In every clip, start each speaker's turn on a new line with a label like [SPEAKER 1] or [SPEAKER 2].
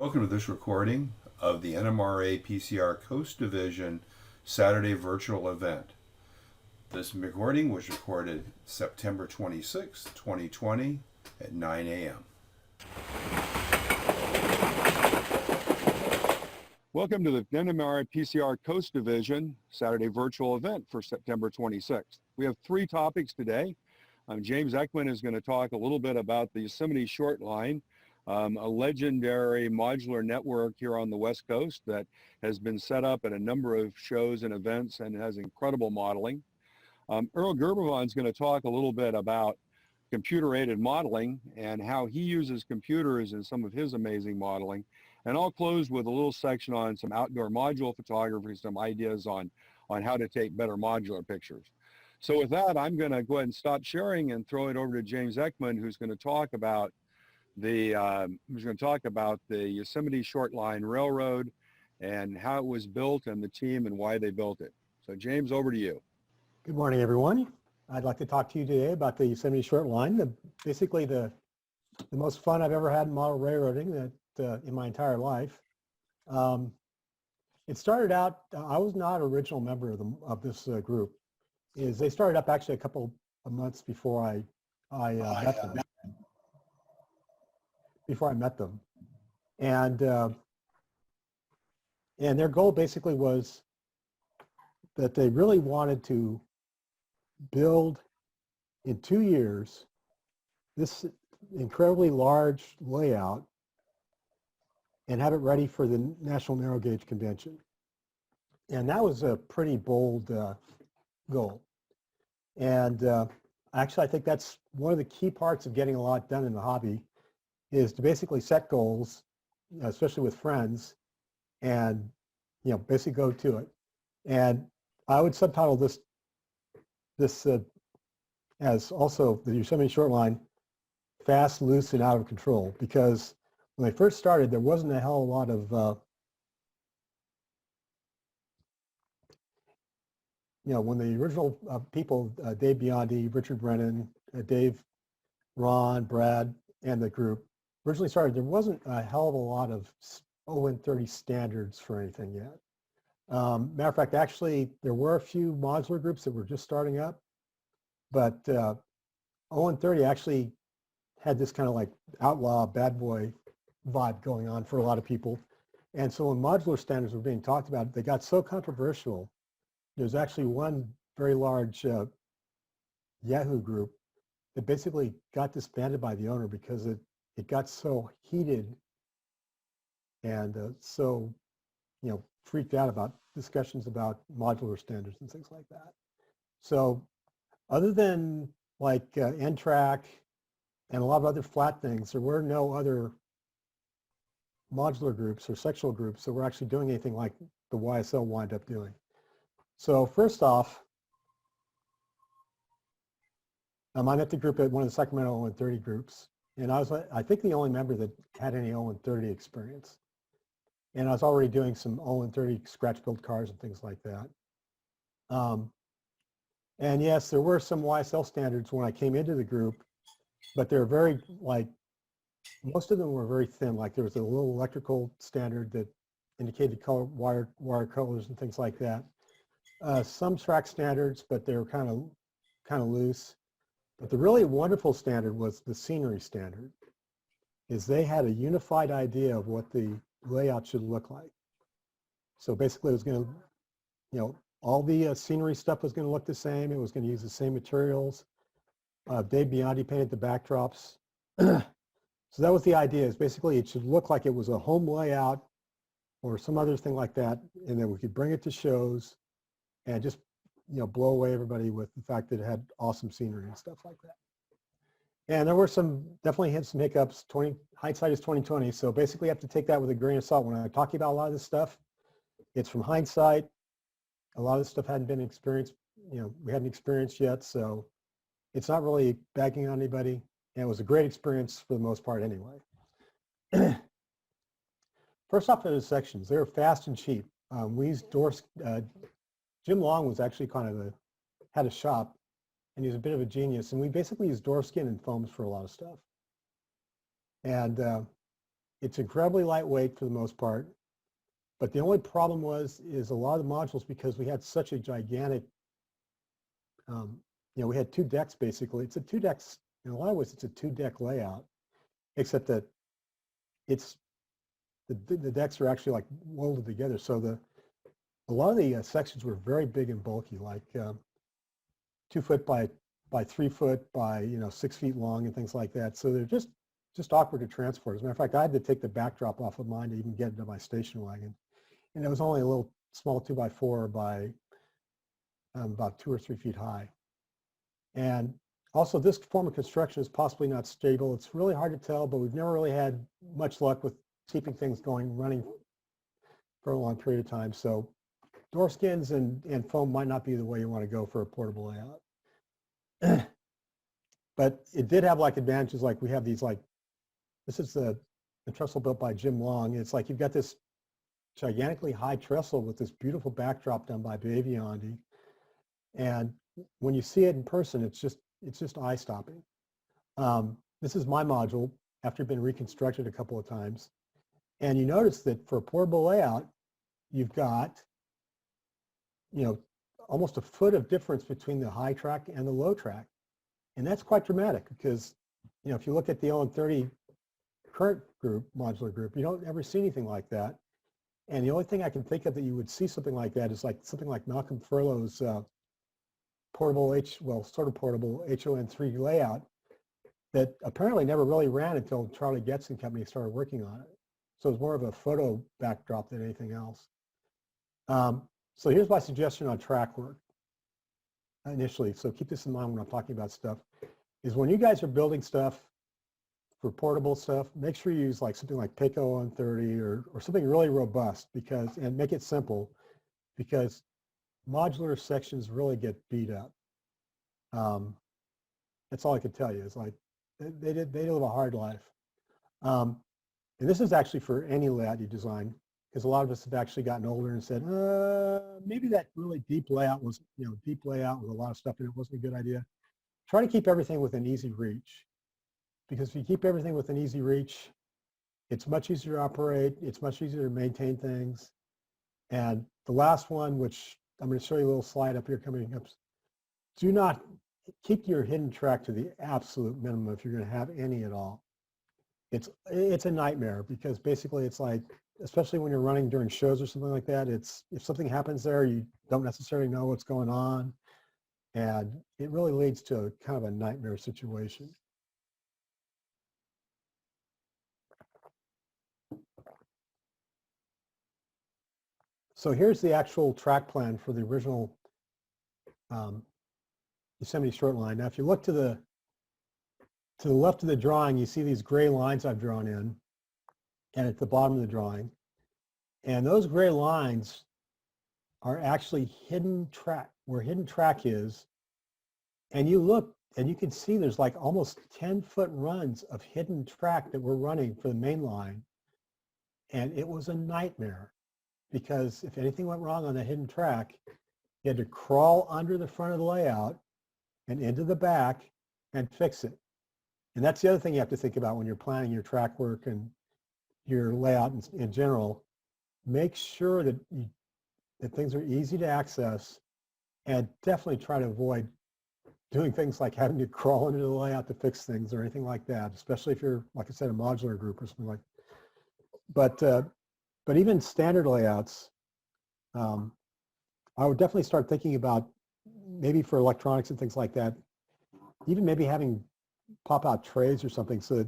[SPEAKER 1] Welcome to this recording of the NMRA-PCR Coast Division Saturday virtual event. This recording was recorded September 26, 2020 at 9 a.m.
[SPEAKER 2] Welcome to the NMRA-PCR Coast Division Saturday virtual event for September 26th. We have three topics today. James Ekman is going to talk a little bit about the Yosemite Short Line, a legendary modular network here on the West Coast that has been set up at a number of shows and events and has incredible modeling. Earl Girbovan is going to talk a little bit about computer-aided modeling and how he uses computers in some of his amazing modeling. And I'll close with a little section on some outdoor module photography, some ideas on how to take better modular pictures. So with that, I'm going to go ahead and stop sharing and throw it over to James Ekman, who's going to talk about the Yosemite Short Line Railroad and how it was built and the team and why they built it. So James, over to you.
[SPEAKER 3] Good morning, everyone. I'd like to talk to you today about the Yosemite Short Line, basically the most fun I've ever had in model railroading in my entire life. It started out, I was not an original member of this group. They started up actually a couple of months before I met them. And their goal basically was that they really wanted to build in 2 years this incredibly large layout and have it ready for the National Narrow Gauge Convention. And that was a pretty bold goal. And actually, I think that's one of the key parts of getting a lot done in the hobby is to basically set goals, especially with friends, and basically go to it. And I would subtitle this as also the Yosemite Short Line, fast, loose, and out of control, because when they first started, there wasn't a hell of a lot of when the original people, Dave Biondi, Richard Brennan, Dave, Ron, Brad, and the group originally started, there wasn't a hell of a lot of ON30 standards for anything yet. Matter of fact, actually, there were a few modular groups that were just starting up, but ON30 actually had this kind of like outlaw, bad boy vibe going on for a lot of people. And so when modular standards were being talked about, they got so controversial. There's actually one very large Yahoo group that basically got disbanded by the owner because it got so heated and so freaked out about discussions about modular standards and things like that. So other than like NTRAC and a lot of other flat things, there were no other modular groups or sectional groups that were actually doing anything like the YSL wind up doing. So first off, I met the group at one of the Sacramento ON30 groups, and I was, I think, the only member that had any ON30 experience. And I was already doing some ON30 scratch build cars and things like that. And yes, there were some YSL standards when I came into the group, but they're very, most of them were very thin. Like there was a little electrical standard that indicated color, wire colors and things like that. Some track standards, but they were kind of loose. But the really wonderful standard was the scenery standard. They had a unified idea of what the layout should look like. So basically, it was going to, all the scenery stuff was going to look the same. It was going to use the same materials. Dave Biondi painted the backdrops. So that was the idea. Is basically it should look like it was a home layout or some other thing like that, and then we could bring it to shows and just blow away everybody with the fact that it had awesome scenery and stuff like that. And there were definitely had some hiccups. Hindsight is 2020, so basically you have to take that with a grain of salt. When I'm talking about a lot of this stuff, it's from hindsight. A lot of this stuff hadn't been experienced, we hadn't experienced yet, so it's not really bagging on anybody, and it was a great experience for the most part anyway. First off, the sections, they were fast and cheap. We used Jim Long was actually had a shop, and he was a bit of a genius. And we basically used door skin and foams for a lot of stuff. And It's incredibly lightweight for the most part, but the only problem is a lot of the modules, because we had such a gigantic, we had 2 decks basically. It's a 2 decks, in a lot of ways it's a 2 deck layout, except that it's, the decks are actually like welded together. So a lot of the sections were very big and bulky, like 2 foot by 3 foot by 6 feet long and things like that. So they're just awkward to transport. As a matter of fact, I had to take the backdrop off of mine to even get into my station wagon, and it was only a little small 2x4 by about 2 or 3 feet high. And also, this form of construction is possibly not stable. It's really hard to tell, but we've never really had much luck with keeping things running for a long period of time. So door skins and foam might not be the way you want to go for a portable layout. But it did have like advantages, like we have these, like, this is the trestle built by Jim Long. It's like you've got this gigantically high trestle with this beautiful backdrop done by Baviondi. And when you see it in person, it's just eye-stopping. This is my module after it's been reconstructed a couple of times. And you notice that for a portable layout, you've got, almost a foot of difference between the high track and the low track. And that's quite dramatic because, if you look at the LN30 current group, modular group, you don't ever see anything like that. And the only thing I can think of that you would see something like that is like something like Malcolm Furlow's portable sort of portable HON3 layout that apparently never really ran until Charlie Getz and company started working on it. So it's more of a photo backdrop than anything else. So here's my suggestion on track work initially. So keep this in mind when I'm talking about stuff, is when you guys are building stuff for portable stuff, make sure you use like something like Pico on 30 or something really robust, and make it simple, because modular sections really get beat up. That's all I can tell you. It's like they live a hard life. And this is actually for any layout you design, because a lot of us have actually gotten older and said, maybe that really deep layout was, deep layout with a lot of stuff in it wasn't a good idea. Try to keep everything within easy reach, because if you keep everything within easy reach, it's much easier to operate. It's much easier to maintain things. And the last one, which I'm going to show you a little slide up here coming up, do not keep your hidden track to the absolute minimum if you're going to have any at all. It's a nightmare, because basically it's like, especially when you're running during shows or something like that, if something happens there, you don't necessarily know what's going on, and it really leads to a kind of a nightmare situation. So here's the actual track plan for the original Yosemite Short Line. Now, if you look to the left of the drawing, you see these gray lines I've drawn in, and at the bottom of the drawing. And those gray lines are actually hidden track, where hidden track is. And you look, and you can see there's like almost 10-foot runs of hidden track that we're running for the main line. And it was a nightmare, because if anything went wrong on the hidden track, you had to crawl under the front of the layout and into the back and fix it. And that's the other thing you have to think about when you're planning your track work and your layout in general. Make sure that things are easy to access, and definitely try to avoid doing things like having to crawl into the layout to fix things or anything like that, especially if you're, like I said, a modular group or something like that. But even standard layouts, I would definitely start thinking about, maybe for electronics and things like that, even maybe having pop-out trays or something, so that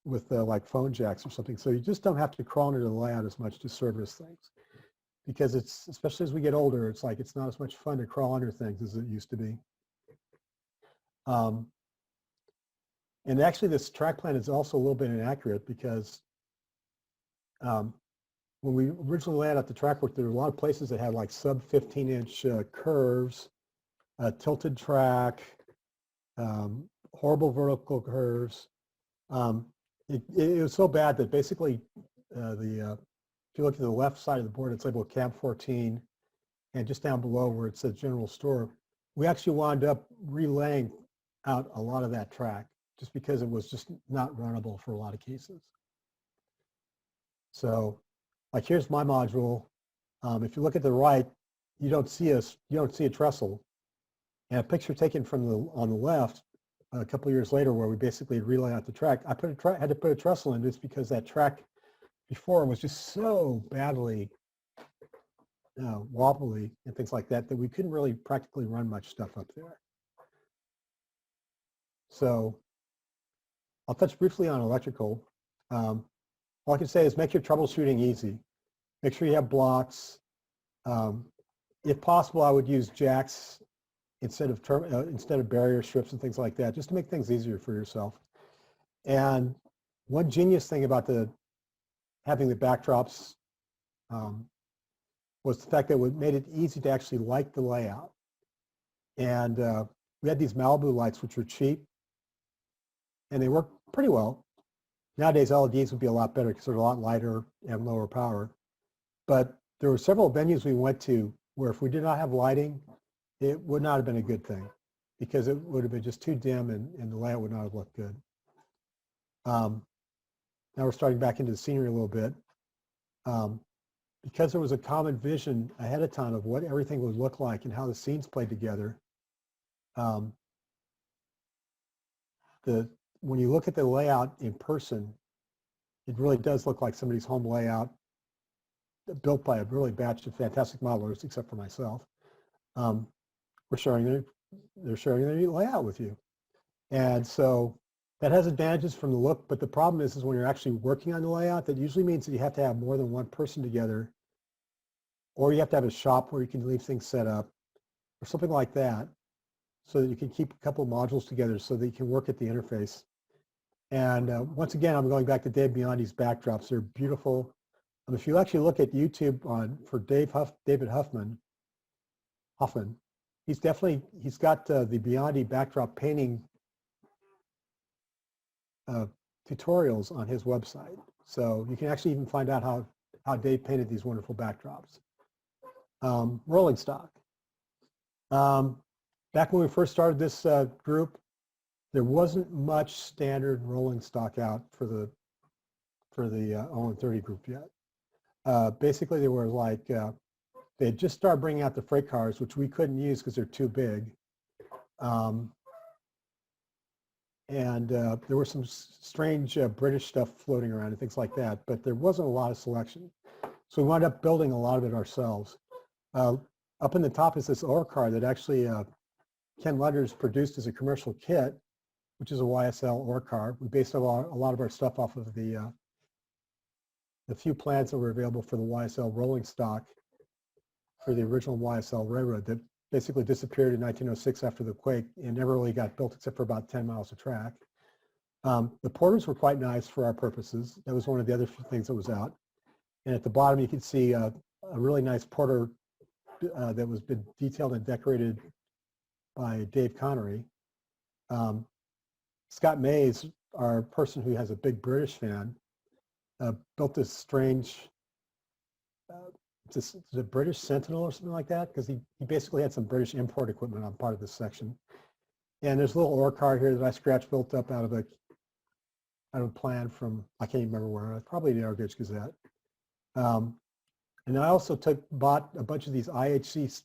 [SPEAKER 3] with like phone jacks or something, so you just don't have to crawl into the layout as much to service things. Because it's, especially as we get older, it's like it's not as much fun to crawl under things as it used to be. And actually this track plan is also a little bit inaccurate, because when we originally laid out the track work, there were a lot of places that had like sub 15-inch curves, tilted track, horrible vertical curves. It was so bad that basically if you look at the left side of the board, it's labeled Camp 14, and just down below where it says General Store, we actually wound up relaying out a lot of that track, just because it was just not runnable for a lot of cases. So like here's my module. If you look at the right, you don't see a trestle. And a picture taken from on the left a couple of years later where we basically relayed out the track. I had to put a trestle in just because that track before was just so badly wobbly and things like that we couldn't really practically run much stuff up there. So I'll touch briefly on electrical. All I can say is make your troubleshooting easy. Make sure you have blocks. If possible, I would use jacks instead of barrier strips and things like that, just to make things easier for yourself. And one genius thing about having the backdrops was the fact that it made it easy to actually light the layout. And we had these Malibu lights, which were cheap, and they work pretty well. Nowadays, LEDs would be a lot better because they're a lot lighter and lower power. But there were several venues we went to where if we did not have lighting, it would not have been a good thing because it would have been just too dim and the layout would not have looked good. Now we're starting back into the scenery a little bit. Because there was a common vision ahead of time of what everything would look like and how the scenes played together, when you look at the layout in person, it really does look like somebody's home layout built by a really batch of fantastic modelers, except for myself. They're sharing their layout with you. And so that has advantages from the look, but the problem is when you're actually working on the layout, that usually means that you have to have more than one person together, or you have to have a shop where you can leave things set up, or something like that, so that you can keep a couple of modules together so that you can work at the interface. And once again, I'm going back to Dave Biondi's backdrops. They're beautiful. If you actually look at YouTube for David Hoffman, he's got the Biondi backdrop painting tutorials on his website. So you can actually even find out how Dave painted these wonderful backdrops. Rolling stock. Back when we first started this group, there wasn't much standard rolling stock out for the 0-30 group yet. Basically, they were like, they had just started bringing out the freight cars, which we couldn't use because they're too big. And there was some strange British stuff floating around and things like that, but there wasn't a lot of selection. So we wound up building a lot of it ourselves. Up in the top is this ore car that actually Ken Letters produced as a commercial kit, which is a YSL ore car. We based a lot of our stuff off of the few plans that were available for the YSL rolling stock for the original YSL railroad that basically disappeared in 1906 after the quake and never really got built except for about 10 miles of track. The porters were quite nice for our purposes. That was one of the other things that was out. And at the bottom, you can see a really nice porter that was been detailed and decorated by Dave Connery. Scott Mays, our person who has a big British fan, built this strange, it's a British Sentinel or something like that, because he basically had some British import equipment on part of this section. And there's a little ore car here that I scratch built up out of a plan from, I can't even remember where, probably the Argage Gazette. And I also bought a bunch of these IHC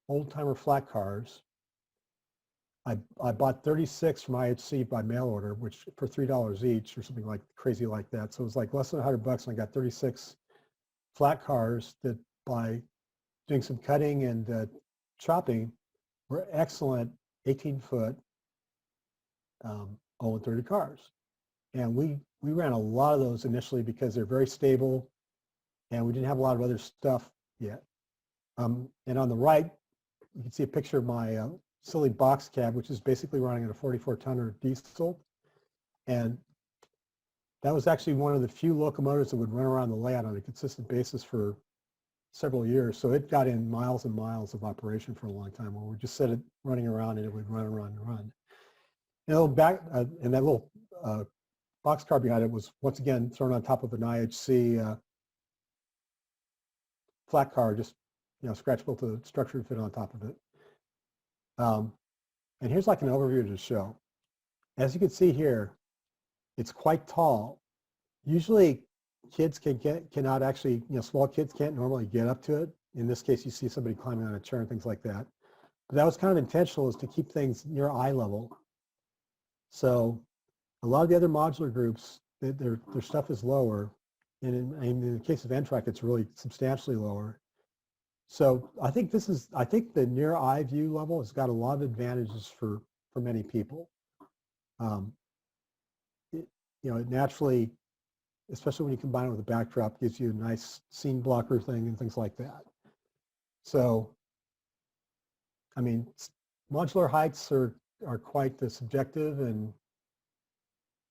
[SPEAKER 3] old-timer flat cars. I bought 36 from IHC by mail order, which for $3 each or something like crazy like that. So it was like less than $100 and I got 36 flat cars that by doing some cutting and chopping were excellent 18-foot 0-30 cars. And we ran a lot of those initially because they're very stable and we didn't have a lot of other stuff yet. And on the right, you can see a picture of my silly box cab, which is basically running on a 44-tonner diesel. And that was actually one of the few locomotives that would run around the layout on a consistent basis for several years. So it got in miles and miles of operation for a long time where we just set it running around and it would run and run and run. And that little boxcar behind it was once again thrown on top of an IHC flat car, just scratch built a structure to fit on top of it. And here's like an overview to the show. As you can see here, it's quite tall Usually kids cannot actually, small kids can't normally get up to it. In this case, you see somebody climbing on a chair and things like that. But that was kind of intentional, is to keep things near eye level. So a lot of the other modular groups, their stuff is lower. And in the case of NTRAC, it's really substantially lower. So I think the near eye view level has got a lot of advantages for many people. It naturally, especially when you combine it with a backdrop, gives you a nice scene blocker thing and things like that. So, I mean, modular heights are quite subjective, and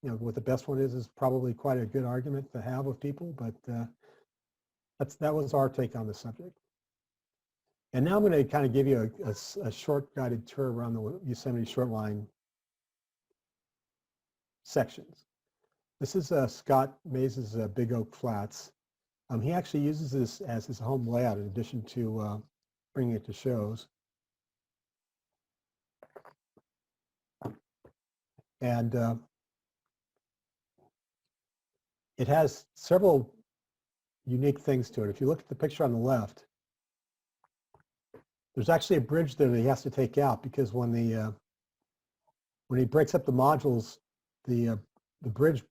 [SPEAKER 3] what the best one is probably quite a good argument to have with people. But that was our take on the subject. And now I'm going to kind of give you a short guided tour around the Yosemite Short Line sections. This is Scott Mays' Big Oak Flats. He actually uses this as his home layout in addition to bringing it to shows. And it has several unique things to it. If you look at the picture on the left, there's actually a bridge there that he has to take out, because when he breaks up the modules, the bridge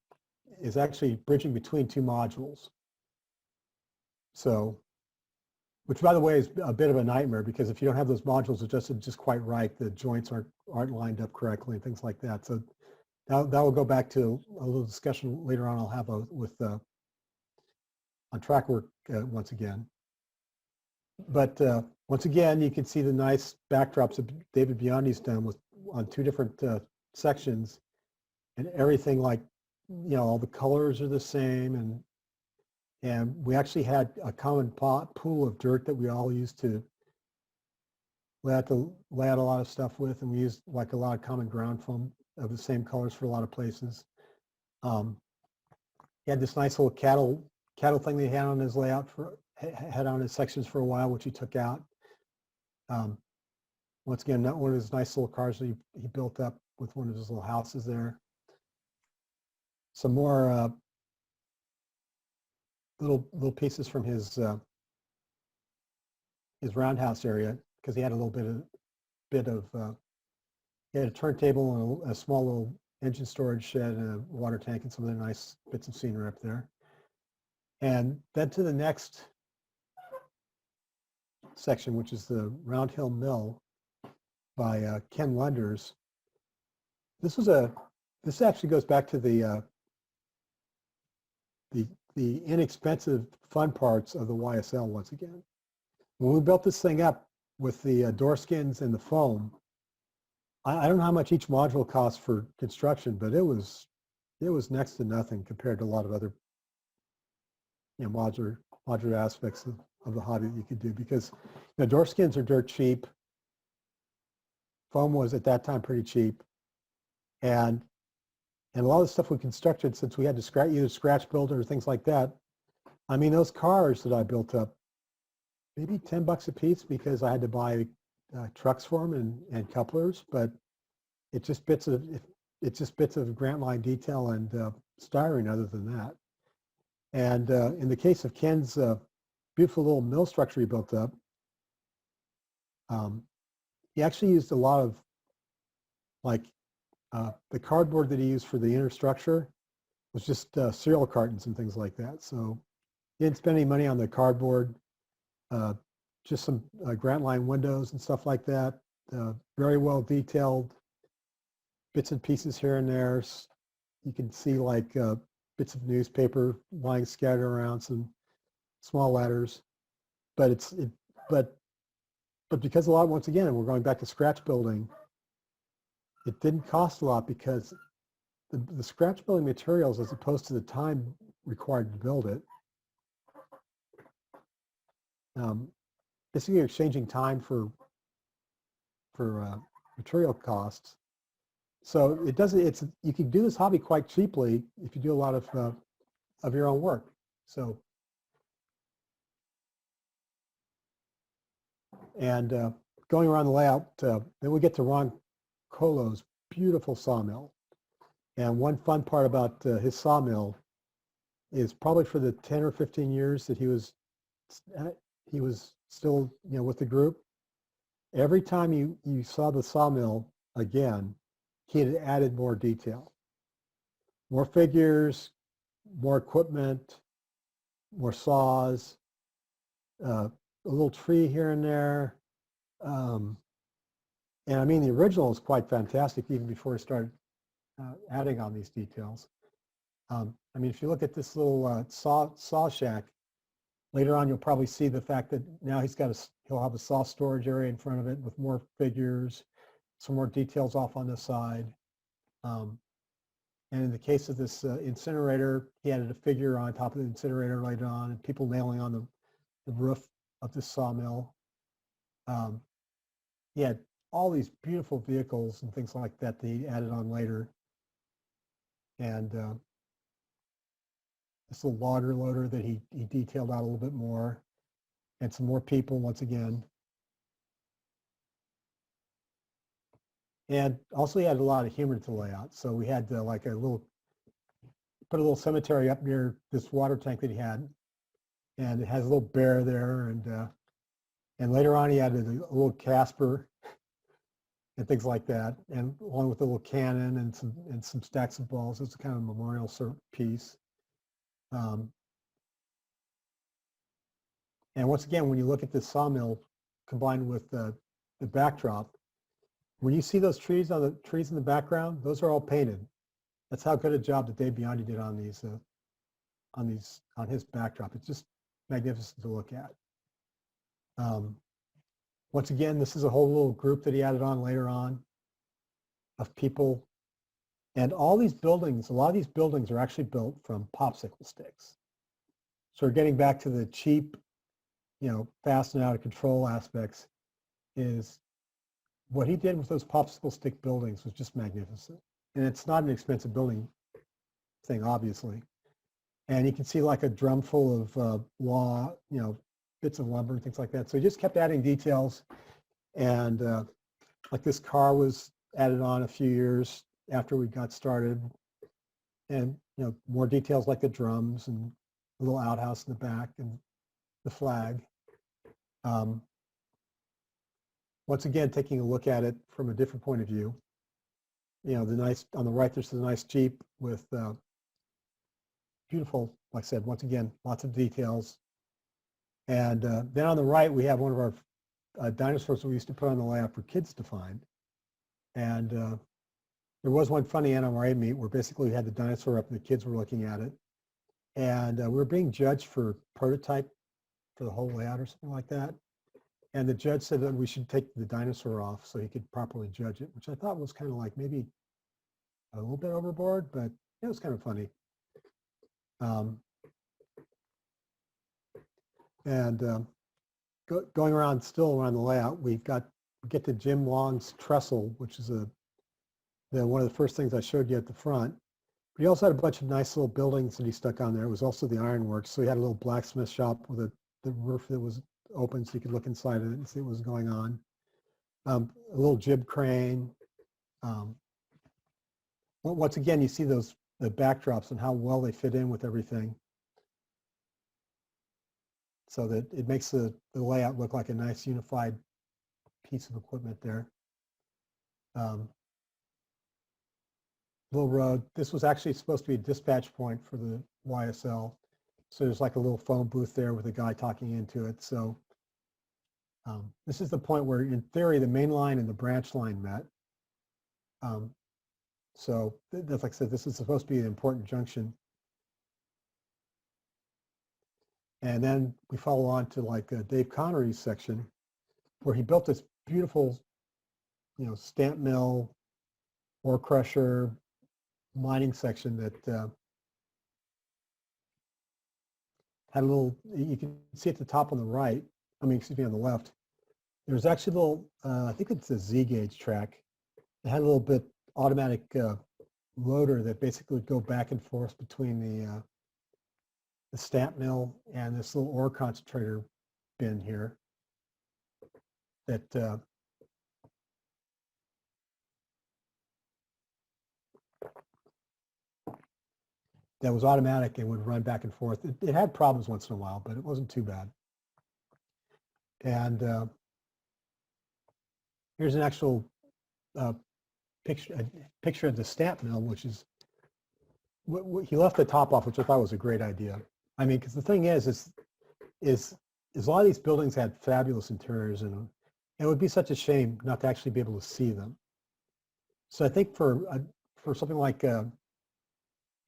[SPEAKER 3] is actually bridging between two modules. So, which by the way is a bit of a nightmare, because if you don't have those modules adjusted just quite right, the joints aren't lined up correctly and things like that. So that will go back to a little discussion later on I'll have on track work once again. But once again, you can see the nice backdrops that David Biondi's done on two different sections, and everything, like, all the colors are the same, and we actually had a common pool of dirt that we all used to lay out a lot of stuff with, and we used like a lot of common ground foam of the same colors for a lot of places. He had this nice little cattle thing that he had on his layout had on his sections for a while, which he took out. Once again, not one of his nice little cars that he built up with one of his little houses there. Some more little pieces from his roundhouse area, because he had a little bit of he had a turntable and a small little engine storage shed and a water tank and some other nice bits of scenery up there. And then to the next section, which is the Round Hill Mill by Ken Lunders. This actually goes back to the inexpensive fun parts of the YSL once again. When we built this thing up with the door skins and the foam, I don't know how much each module cost for construction, but it was next to nothing compared to a lot of other modular aspects of the hobby that you could do, because door skins are dirt cheap. Foam was at that time pretty cheap, and a lot of the stuff we constructed, since we had to either scratch build or things like that. I mean, those cars that I built up, maybe $10 a piece, because I had to buy trucks for them and couplers, but it's just bits of Grant Line detail and styrene other than that. And in the case of Ken's beautiful little mill structure he built up, he actually used a lot of, like, the cardboard that he used for the inner structure was just cereal cartons and things like that. So he didn't spend any money on the cardboard, just some Grant Line windows and stuff like that. Very well detailed bits and pieces here and there. You can see like bits of newspaper lying scattered around, some small ladders. But but because once again, we're going back to scratch building, it didn't cost a lot, because the scratch building materials, as opposed to the time required to build it, basically you're exchanging time for material costs. So you can do this hobby quite cheaply if you do a lot of your own work. So, and going around the layout, then we get to Ron Colo's beautiful sawmill. And one fun part about his sawmill is probably for the 10 or 15 years that he was still, with the group. Every time you saw the sawmill again, he had added more detail, more figures, more equipment, more saws, a little tree here and there. And I mean, the original is quite fantastic even before he started adding on these details. I mean, if you look at this little saw shack, later on you'll probably see the fact that now he'll have a saw storage area in front of it with more figures, some more details off on the side. And in the case of this incinerator, he added a figure on top of the incinerator later on, and people nailing on the roof of the sawmill. He had all these beautiful vehicles and things like that he added on later. And this little logger loader that he detailed out a little bit more, and some more people once again. And also he had a lot of humor to lay out. So we had like put a little cemetery up near this water tank that he had, and it has a little bear there, and later on he added a little Casper and things like that, and along with a little cannon and some stacks of balls. It's a kind of memorial sort of piece. And once again, when you look at this sawmill combined with the backdrop, when you see those trees in the background, those are all painted. That's how good a job that Dave Biondi did on his backdrop. It's just magnificent to look at. Once again, this is a whole little group that he added on later on of people. And all these buildings, a lot of these buildings are actually built from popsicle sticks. So we're getting back to the cheap, fast and out of control aspects. Is what he did with those popsicle stick buildings was just magnificent. And it's not an expensive building thing, obviously. And you can see like a drum full of bits of lumber and things like that. So he just kept adding details. And like this car was added on a few years after we got started. And, more details like the drums and a little outhouse in the back and the flag. Once again, taking a look at it from a different point of view. On the right, there's a nice Jeep with beautiful, like I said, once again, lots of details. And then on the right, we have one of our dinosaurs that we used to put on the layout for kids to find. And there was one funny NMRA meet where basically we had the dinosaur up and the kids were looking at it. And we were being judged for prototype for the whole layout or something like that. And the judge said that we should take the dinosaur off so he could properly judge it, which I thought was kind of like maybe a little bit overboard, but it was kind of funny. Going around the layout, we get to Jim Long's trestle, which is one of the first things I showed you at the front. But he also had a bunch of nice little buildings that he stuck on there. It was also the ironworks. So he had a little blacksmith shop with the roof that was open so you could look inside of it and see what was going on. A little jib crane. Once again, you see the backdrops and how well they fit in with everything. So that it makes the layout look like a nice unified piece of equipment there. Little road. This was actually supposed to be a dispatch point for the YSL. So there's like a little phone booth there with a guy talking into it. So this is the point where, in theory, the main line and the branch line met. So that's, like I said, this is supposed to be an important junction. And then we follow on to like Dave Connery's section, where he built this beautiful, stamp mill, ore crusher, mining section that had a little, you can see at the top on the right, on the left, there's actually a little, I think it's a Z-gauge track. It had a little bit automatic loader that basically would go back and forth between the stamp mill and this little ore concentrator bin here that that was automatic and would run back and forth. It had problems once in a while, but it wasn't too bad. And here's an actual picture of the stamp mill, which is, he left the top off, which I thought was a great idea. I mean, because the thing is a lot of these buildings had fabulous interiors in them. It would be such a shame not to actually be able to see them. So I think for something like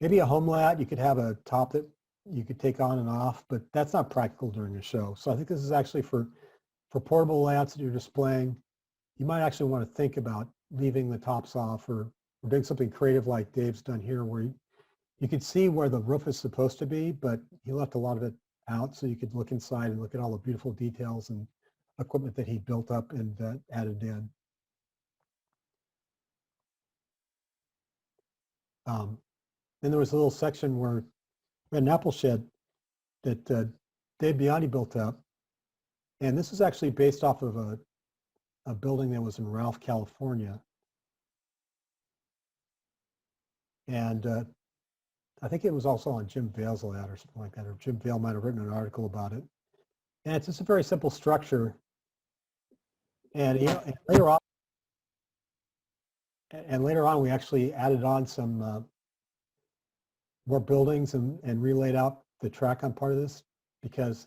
[SPEAKER 3] maybe a home layout, you could have a top that you could take on and off, but that's not practical during a show. So I think this is actually for portable layouts that you're displaying. You might actually want to think about leaving the tops off or doing something creative like Dave's done here, where you could see where the roof is supposed to be, but he left a lot of it out so you could look inside and look at all the beautiful details and equipment that he built up and added in. Then there was a little section where we had an apple shed that Dave Biondi built up. And this is actually based off of a building that was in Ralph, California. And I think it was also on Jim Vale's layout or something like that, or Jim Vale might have written an article about it. And it's just a very simple structure. And, and later on, we actually added on some more buildings and relayed out the track on part of this, because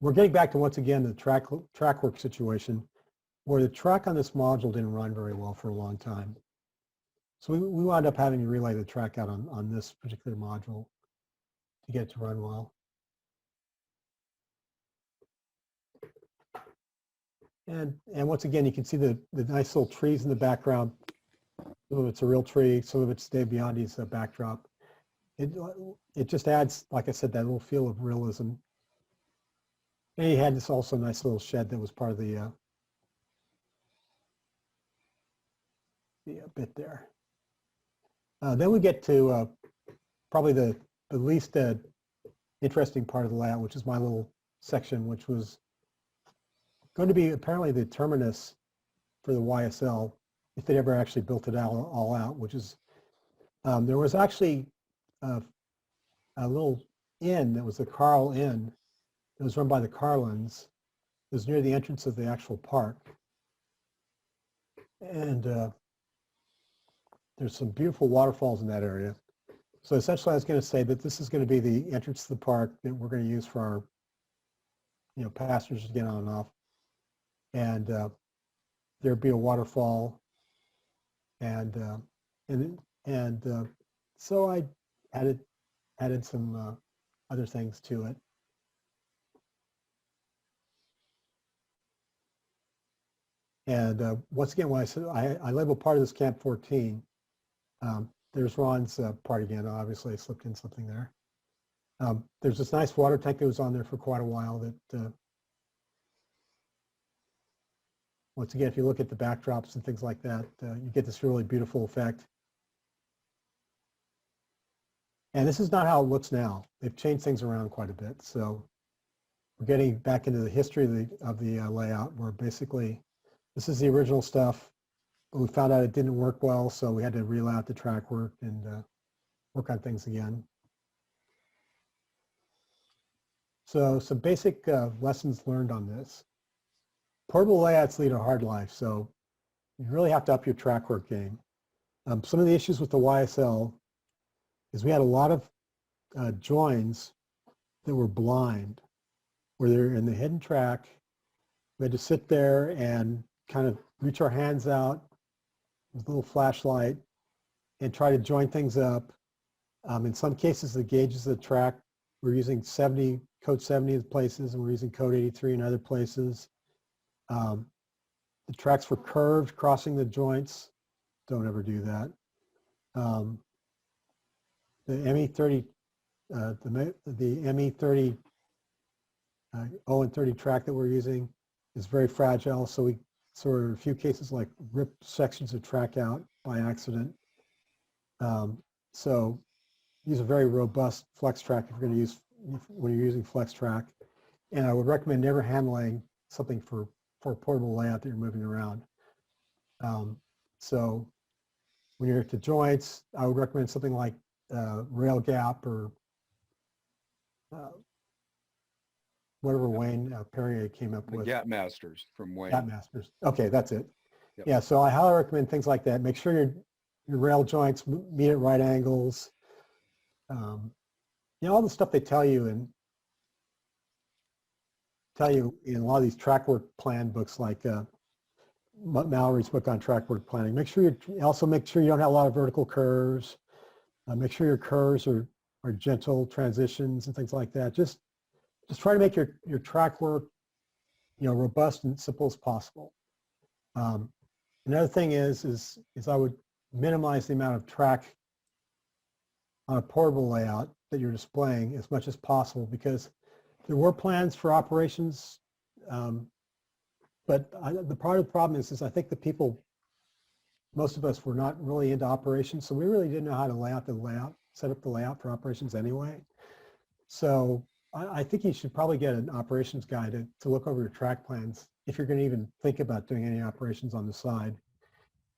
[SPEAKER 3] we're getting back to, once again, the track work situation, where the track on this module didn't run very well for a long time. So we wound up having to relay the track out on this particular module to get it to run well. And once again, you can see the nice little trees in the background. Some of it's a real tree, some of it's Dave Biondi's backdrop. It just adds, like I said, that little feel of realism. And he had this also nice little shed that was part of the bit there. Then we get to probably the least interesting part of the layout, which is my little section, which was going to be apparently the terminus for the YSL, if they ever actually built it all out, which is, there was actually a little inn that was the Carl Inn. It was run by the Carlins. It was near the entrance of the actual park. And there's some beautiful waterfalls in that area. So essentially, I was going to say that this is going to be the entrance to the park that we're going to use for our, passengers to get on and off. And there'd be a waterfall, and so I added some other things to it. And once again, when I said I labeled part of this Camp 14, there's Ron's part again. Obviously, I slipped in something there. There's this nice water tank that was on there for quite a while that, once again, if you look at the backdrops and things like that, you get this really beautiful effect. And this is not how it looks now. They've changed things around quite a bit. So we're getting back into the history of the layout, where basically this is the original stuff, but we found out it didn't work well, so we had to relay out the track work and work on things again. So some basic lessons learned on this. Portable layouts lead a hard life, so you really have to up your track work game. Some of the issues with the YSL is we had a lot of joins that were blind, where they're in the hidden track. We had to sit there and kind of reach our hands out with a little flashlight and try to join things up. In some cases, the gauges of the track, we're using code 70 in places, and we're using code 83 in other places. The tracks were curved, crossing the joints. Don't ever do that. The ME30, the ME30 0 and 30 track that we're using is very fragile, so we sort of, in a few cases, like rip sections of track out by accident. So use a very robust flex track if you're going to use, when you're using flex track. And I would recommend never handling something for a portable layout that you're moving around. So when you're at the joints, I would recommend something like rail gap or whatever Wayne Perrier came up
[SPEAKER 2] The
[SPEAKER 3] with.
[SPEAKER 2] Gap Masters from Wayne.
[SPEAKER 3] Gap Masters. Okay, that's it.
[SPEAKER 2] Yep.
[SPEAKER 3] Yeah, so I highly recommend things like that. Make sure your rail joints meet at right angles. You know, all the stuff they tell you in a lot of these track work plan books, like Mallory's book on track work planning. Make sure you don't have a lot of vertical curves. Make sure your curves are gentle transitions and things like that. Just try to make your track work, you know, robust and simple as possible. Another thing is I would minimize the amount of track on a portable layout that you're displaying as much as possible, because there were plans for operations, but the part of the problem is I think most of us were not really into operations, so we really didn't know how to set up the layout for operations anyway. So I think you should probably get an operations guy to look over your track plans if you're going to even think about doing any operations on the side.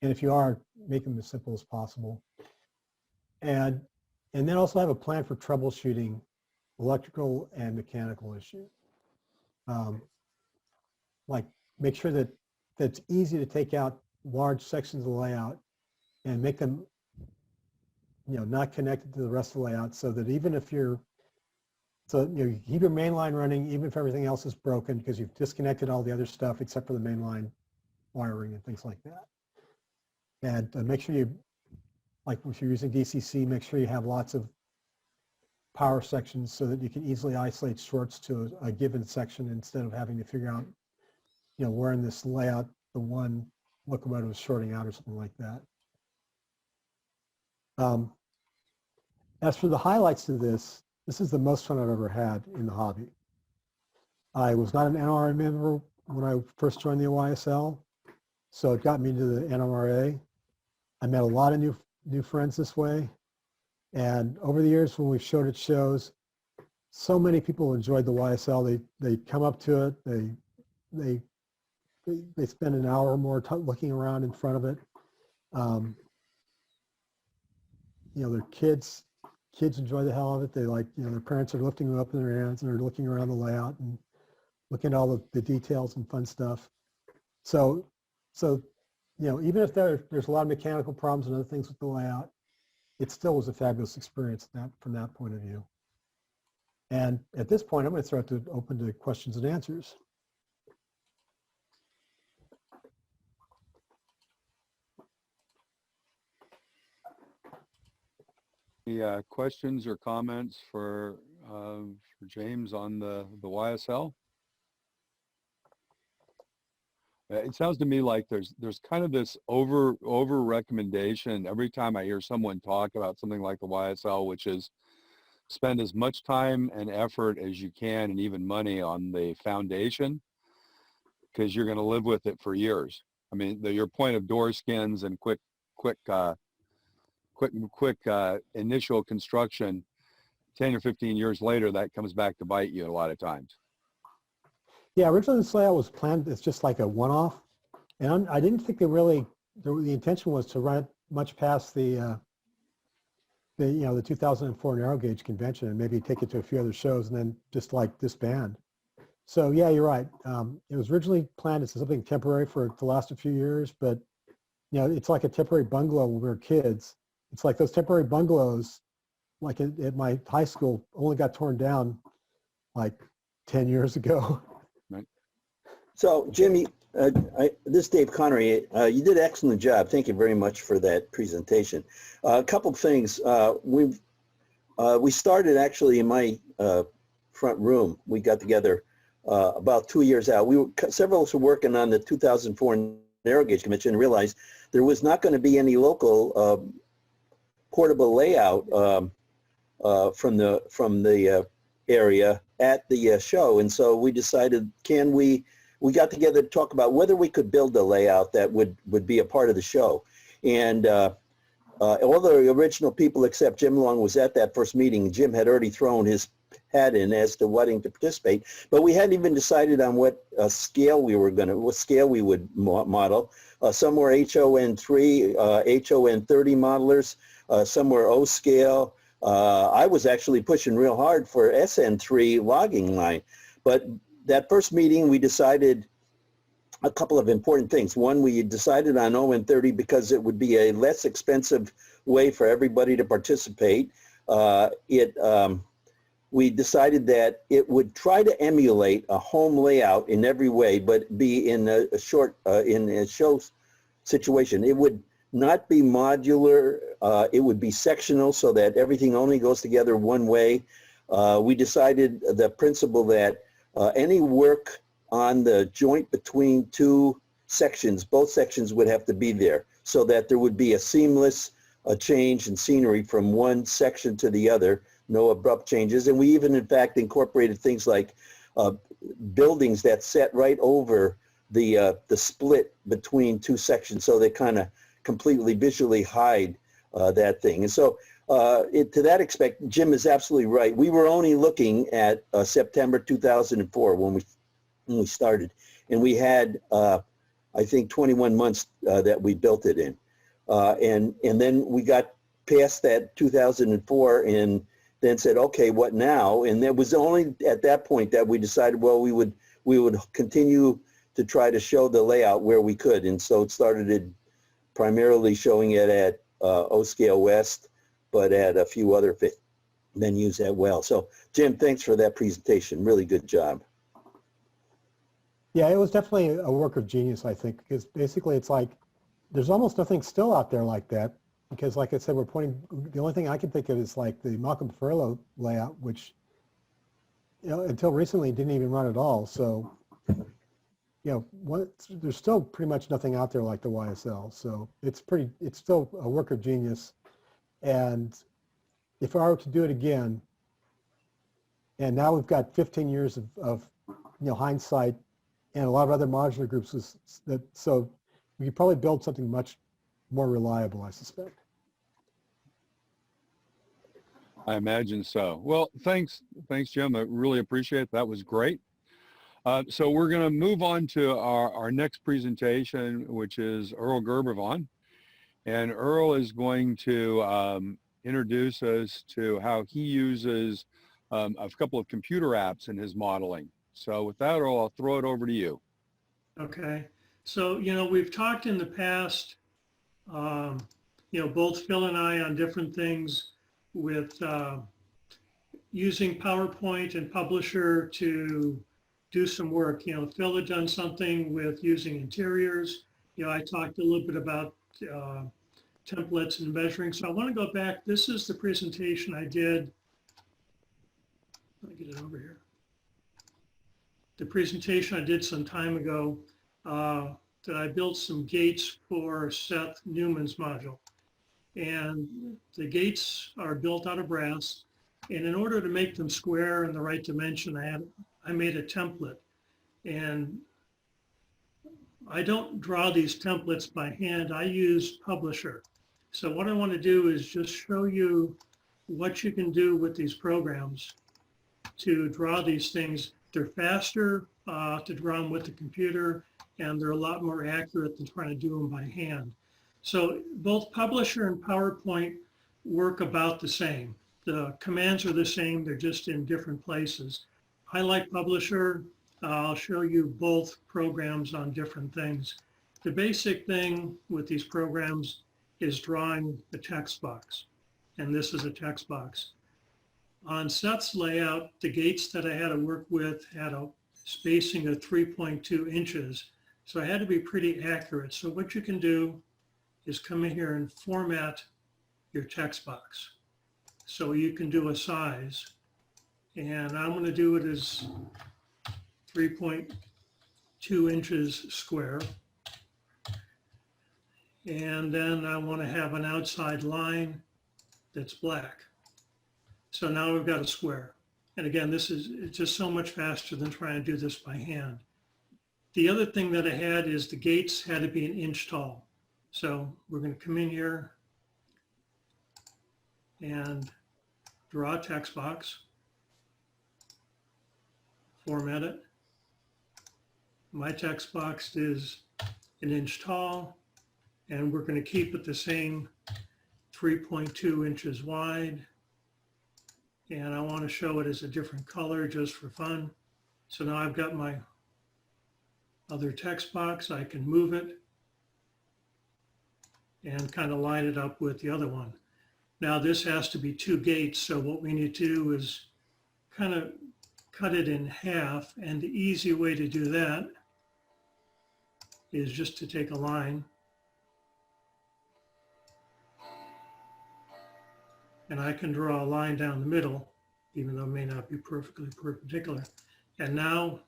[SPEAKER 3] And if you are, make them as simple as possible. And then also have a plan for troubleshooting electrical and mechanical issues. Like make sure that it's easy to take out large sections of the layout and make them, you know, not connected to the rest of the layout, so that even if you keep your main line running, even if everything else is broken, because you've disconnected all the other stuff except for the main line wiring and things like that. And make sure like if you're using DCC, make sure you have lots of power sections so that you can easily isolate shorts to a given section instead of having to figure out, you know, where in this layout the one locomotive is shorting out or something like that. As for the highlights to this is the most fun I've ever had in the hobby. I was not an NMRA member when I first joined the OYSL, so it got me to the NMRA. I met a lot of new friends this way. And over the years when we've showed at shows, so many people enjoyed the YSL. They come up to it, they spend an hour or more looking around in front of it. You know, their kids enjoy the hell of it. They like, you know, their parents are lifting them up in their hands and they're looking around the layout and looking at all the details and fun stuff. So, you know, even if there's a lot of mechanical problems and other things with the layout, it still was a fabulous experience from that point of view. And at this point, I'm going to throw it open to questions and answers.
[SPEAKER 2] Any questions or comments for James on the YSL? It sounds to me like there's kind of this over recommendation every time I hear someone talk about something like the YSL, which is spend as much time and effort as you can and even money on the foundation, because you're going to live with it for years. I mean, your point of door skins and quick initial construction, 10 or 15 years later, that comes back to bite you a lot of times.
[SPEAKER 3] Yeah, originally this layout was planned as just like a one-off, and I didn't think the intention was to run it much past the 2004 narrow gauge convention and maybe take it to a few other shows and then just like disband. So yeah, you're right. It was originally planned as something temporary to last a few years, but you know, it's like a temporary bungalow when we were kids. It's like those temporary bungalows, like at my high school, only got torn down like 10 years ago.
[SPEAKER 4] So, Jimmy, this is Dave Connery. You did an excellent job. Thank you very much for that presentation. A couple of things. We started actually in my front room. We got together about 2 years out. Several of us were working on the 2004 narrow gauge convention and realized there was not going to be any local portable layout from the area at the show, and so we decided, we got together to talk about whether we could build a layout that would be a part of the show. And all the original people except Jim Long was at that first meeting. Jim had already thrown his hat in as to wanting to participate, but we hadn't even decided on what scale we would model. Some were HON3, HON30 modelers, some were O scale, I was actually pushing real hard for SN3 logging line. But that first meeting, we decided a couple of important things. One, we decided on ON30 because it would be a less expensive way for everybody to participate. We decided that it would try to emulate a home layout in every way, but be in a show situation. It would not be modular. It would be sectional so that everything only goes together one way. We decided the principle that any work on the joint between two sections, both sections would have to be there so that there would be a seamless change in scenery from one section to the other, no abrupt changes. And we even, in fact, incorporated things like buildings that set right over the split between two sections, so they kind of completely visually hide that thing. And so to that respect, Jim is absolutely right. We were only looking at September 2004 when we started, and we had I think 21 months that we built it in, and then we got past that 2004 and then said, okay, what now? And it was only at that point that we decided, well, we would continue to try to show the layout where we could. And so it started primarily showing it at O-Scale West, but at a few other venues as well. So Jim, thanks for that presentation. Really good job.
[SPEAKER 3] Yeah, it was definitely a work of genius, I think, because basically it's like there's almost nothing still out there like that. Because like I said, the only thing I can think of is like the Malcolm Ferrello layout, which, until recently didn't even run at all. So, there's still pretty much nothing out there like the YSL. So it's still a work of genius. And if I were to do it again, and now we've got 15 years of hindsight and a lot of other modular groups, so we could probably build something much more reliable, I suspect.
[SPEAKER 2] I imagine so. Well, thanks, Jim. I really appreciate it. That was great. So we're going to move on to our next presentation, which is Earl Girbovan. And Earl is going to introduce us to how he uses a couple of computer apps in his modeling. So with that, Earl, I'll throw it over to you.
[SPEAKER 5] Okay. So, we've talked in the past, both Phil and I on different things with using PowerPoint and Publisher to do some work. Phil had done something with using interiors. I talked a little bit about templates and measuring. So I want to go back. This is the presentation I did. Let me get it over here. The presentation I did some time ago that I built some gates for Seth Newman's module. And the gates are built out of brass. And in order to make them square in the right dimension, I made a template. And I don't draw these templates by hand. I use Publisher. So what I want to do is just show you what you can do with these programs to draw these things. They're faster to draw them with the computer, and they're a lot more accurate than trying to do them by hand. So both Publisher and PowerPoint work about the same. The commands are the same, they're just in different places. I like Publisher. I'll show you both programs on different things. The basic thing with these programs is drawing a text box, and this is a text box. On Seth's layout, the gates that I had to work with had a spacing of 3.2 inches, so I had to be pretty accurate. So what you can do is come in here and format your text box. So you can do a size, and I'm going to do it as 3.2 inches square. And then I want to have an outside line that's black. So now we've got a square. And again, it's just so much faster than trying to do this by hand. The other thing that I had is the gates had to be 1 inch tall. So we're going to come in here and draw a text box, format it. My text box is 1 inch tall, and we're going to keep it the same 3.2 inches wide and I want to show it as a different color just for fun. So now I've got my other text box. I can move it and kind of line it up with the other one. Now this has to be 2 gates, so what we need to do is kind of cut it in half, and the easy way to do that is just to take a line and I can draw a line down the middle, even though it may not be perfectly perpendicular. And now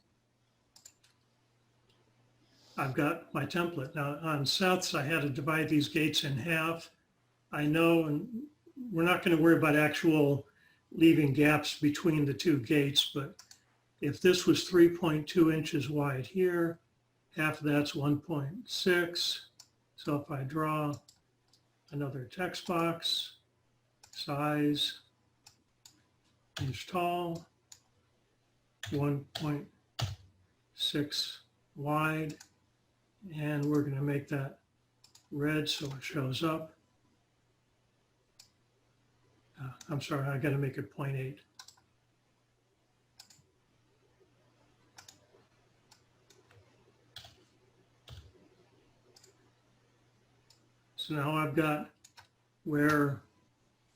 [SPEAKER 5] I've got my template. Now on Seth's, I had to divide these gates in half. I know, and we're not going to worry about actual leaving gaps between the 2 gates, but if this was 3.2 inches wide here, half of that's 1.6. So if I draw another text box, size, inch tall, 1.6 wide, and we're going to make that red so it shows up. I'm sorry, I got to make it 0.8. So now I've got where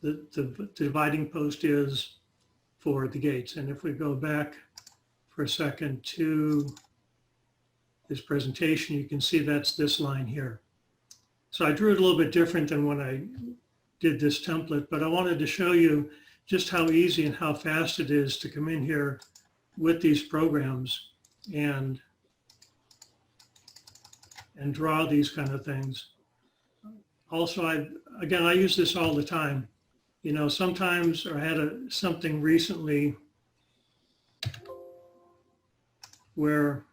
[SPEAKER 5] the dividing post is for the gates. And if we go back for a second to this presentation, you can see that's this line here. So I drew it a little bit different than when I did this template, but I wanted to show you just how easy and how fast it is to come in here with these programs and draw these kind of things. Also, I use this all the time. You know, sometimes, or I had something recently where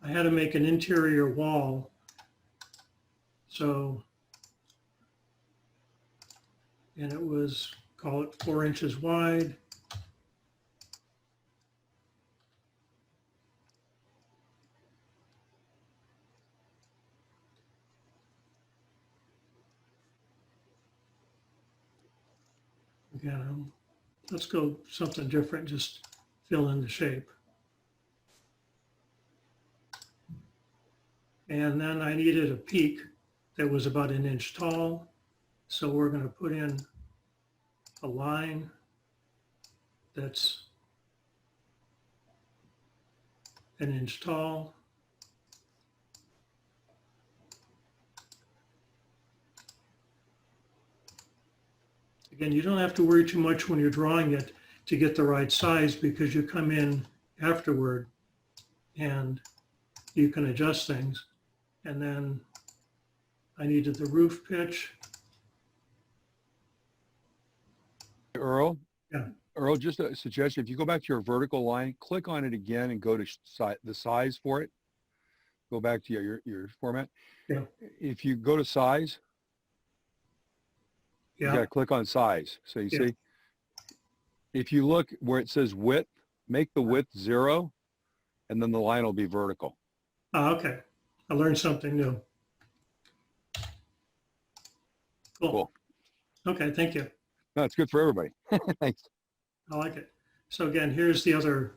[SPEAKER 5] I had to make an interior wall. So, and it was, call it 4 inches wide. Again, let's go something different, just fill in the shape. And then I needed a peak that was about 1 inch tall. So we're going to put in a line that's 1 inch tall. Again, you don't have to worry too much when you're drawing it to get the right size, because you come in afterward and you can adjust things. And then I needed the roof pitch.
[SPEAKER 2] Earl?
[SPEAKER 5] Yeah.
[SPEAKER 2] Earl, just a suggestion. If you go back to your vertical line, click on it again and go to the size for it. Go back to your format.
[SPEAKER 5] Yeah.
[SPEAKER 2] If you go to size, you got to click on size. So you see, if you look where it says width, make the width 0, and then the line will be vertical.
[SPEAKER 5] Oh, okay. I learned something new. Cool. Okay, thank you.
[SPEAKER 2] No, it's good for everybody. Thanks.
[SPEAKER 5] I like it. So again, here's the other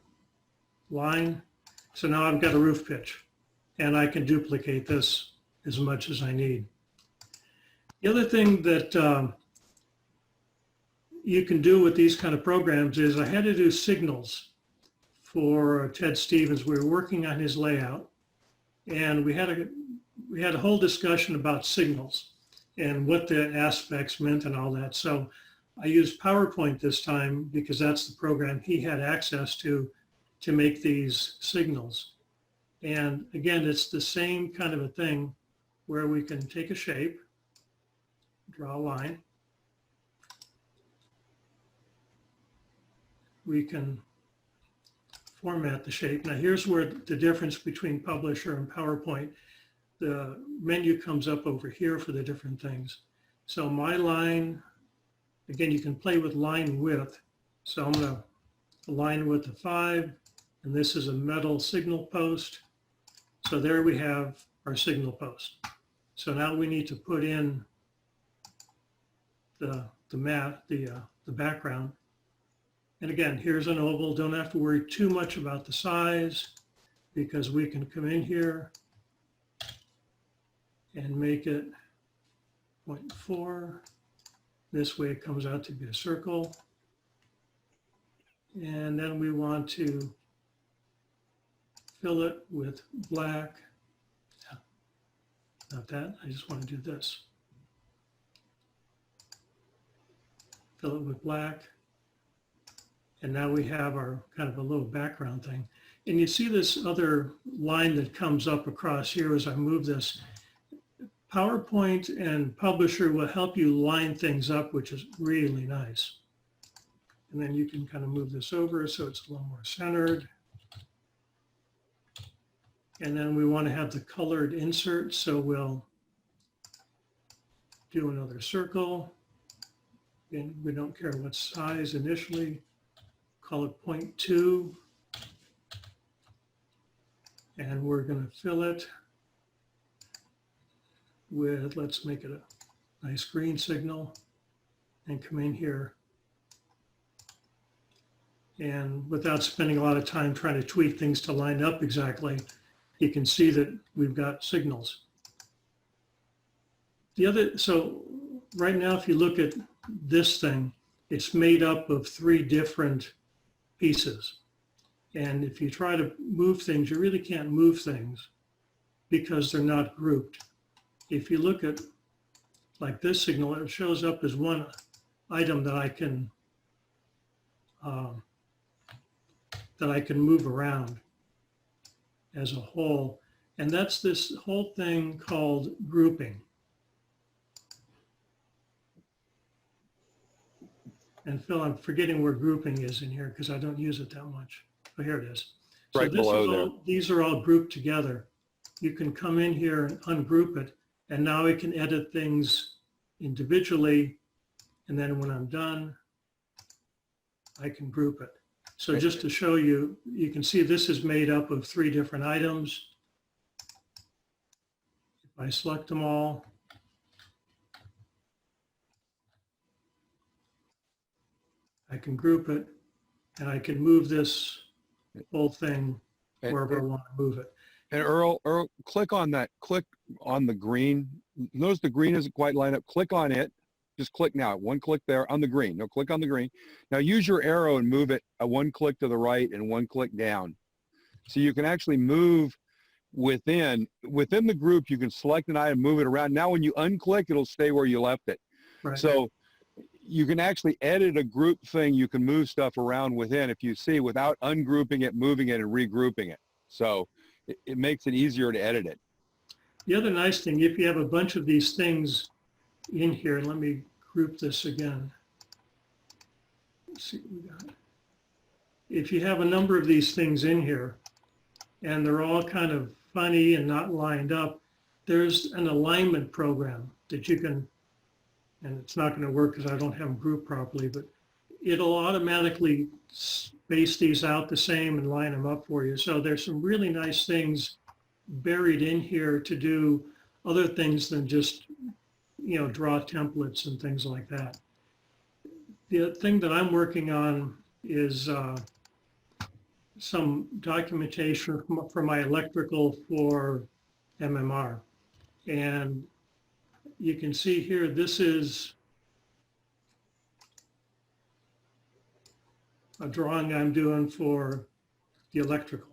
[SPEAKER 5] line. So now I've got a roof pitch, and I can duplicate this as much as I need. The other thing that you can do with these kind of programs is I had to do signals for Ted Stevens. We were working on his layout, and we had a whole discussion about signals and what the aspects meant and all that. So I used PowerPoint this time because that's the program he had access to make these signals. And again, it's the same kind of a thing where we can take a shape, draw a line. We can format the shape. Now here's where the difference between Publisher and PowerPoint, the menu comes up over here for the different things. So my line, again, you can play with line width. So I'm going to line width of 5, and this is a metal signal post. So there we have our signal post. So now we need to put in the background. And again, here's an oval. Don't have to worry too much about the size because we can come in here and make it 0.4. This way it comes out to be a circle. And then we want to fill it with black. Not that, I just want to do this. Fill it with black. And now we have our kind of a little background thing. And you see this other line that comes up across here as I move this. PowerPoint and Publisher will help you line things up, which is really nice. And then you can kind of move this over so it's a little more centered. And then we want to have the colored insert, so we'll do another circle. And we don't care what size initially. Call it 0.2. And we're going to fill it with, let's make it a nice green signal and come in here. And without spending a lot of time trying to tweak things to line up exactly, you can see that we've got signals. So right now, if you look at this thing, it's made up of 3 different pieces. And if you try to move things, you really can't move things because they're not grouped. If you look at like this signal, it shows up as one item that I can move around as a whole. And that's this whole thing called grouping. And Phil, I'm forgetting where grouping is in here because I don't use it that much. Oh, here it is. So
[SPEAKER 2] Right below there.
[SPEAKER 5] These are all grouped together. You can come in here and ungroup it. And now I can edit things individually. And then when I'm done, I can group it. So just to show you, you can see this is made up of 3 different items. If I select them all, I can group it and I can move this whole thing wherever I want to move it.
[SPEAKER 2] And Earl, click on that. Click on the green. Notice the green isn't quite lined up. Click on it. Just click now. 1 click there on the green. No, click on the green. Now use your arrow and move it 1 click to the right and 1 click down. So you can actually move within the group. You can select an item, move it around. Now when you unclick, it'll stay where you left it.
[SPEAKER 5] Right.
[SPEAKER 2] So you can actually edit a group thing. You can move stuff around within, if you see, without ungrouping it, moving it, and regrouping it. So it makes it easier to edit it.
[SPEAKER 5] The other nice thing, if you have a bunch of these things in here, let me group this again. Let's see what we got. If you have a number of these things in here and they're all kind of funny and not lined up, there's an alignment program that you can, and it's not going to work because I don't have them grouped properly, but it'll automatically space these out the same and line them up for you. So there's some really nice things buried in here to do other things than just, draw templates and things like that. The thing that I'm working on is some documentation for my electrical for MMR. And you can see here, this is a drawing I'm doing for the electrical.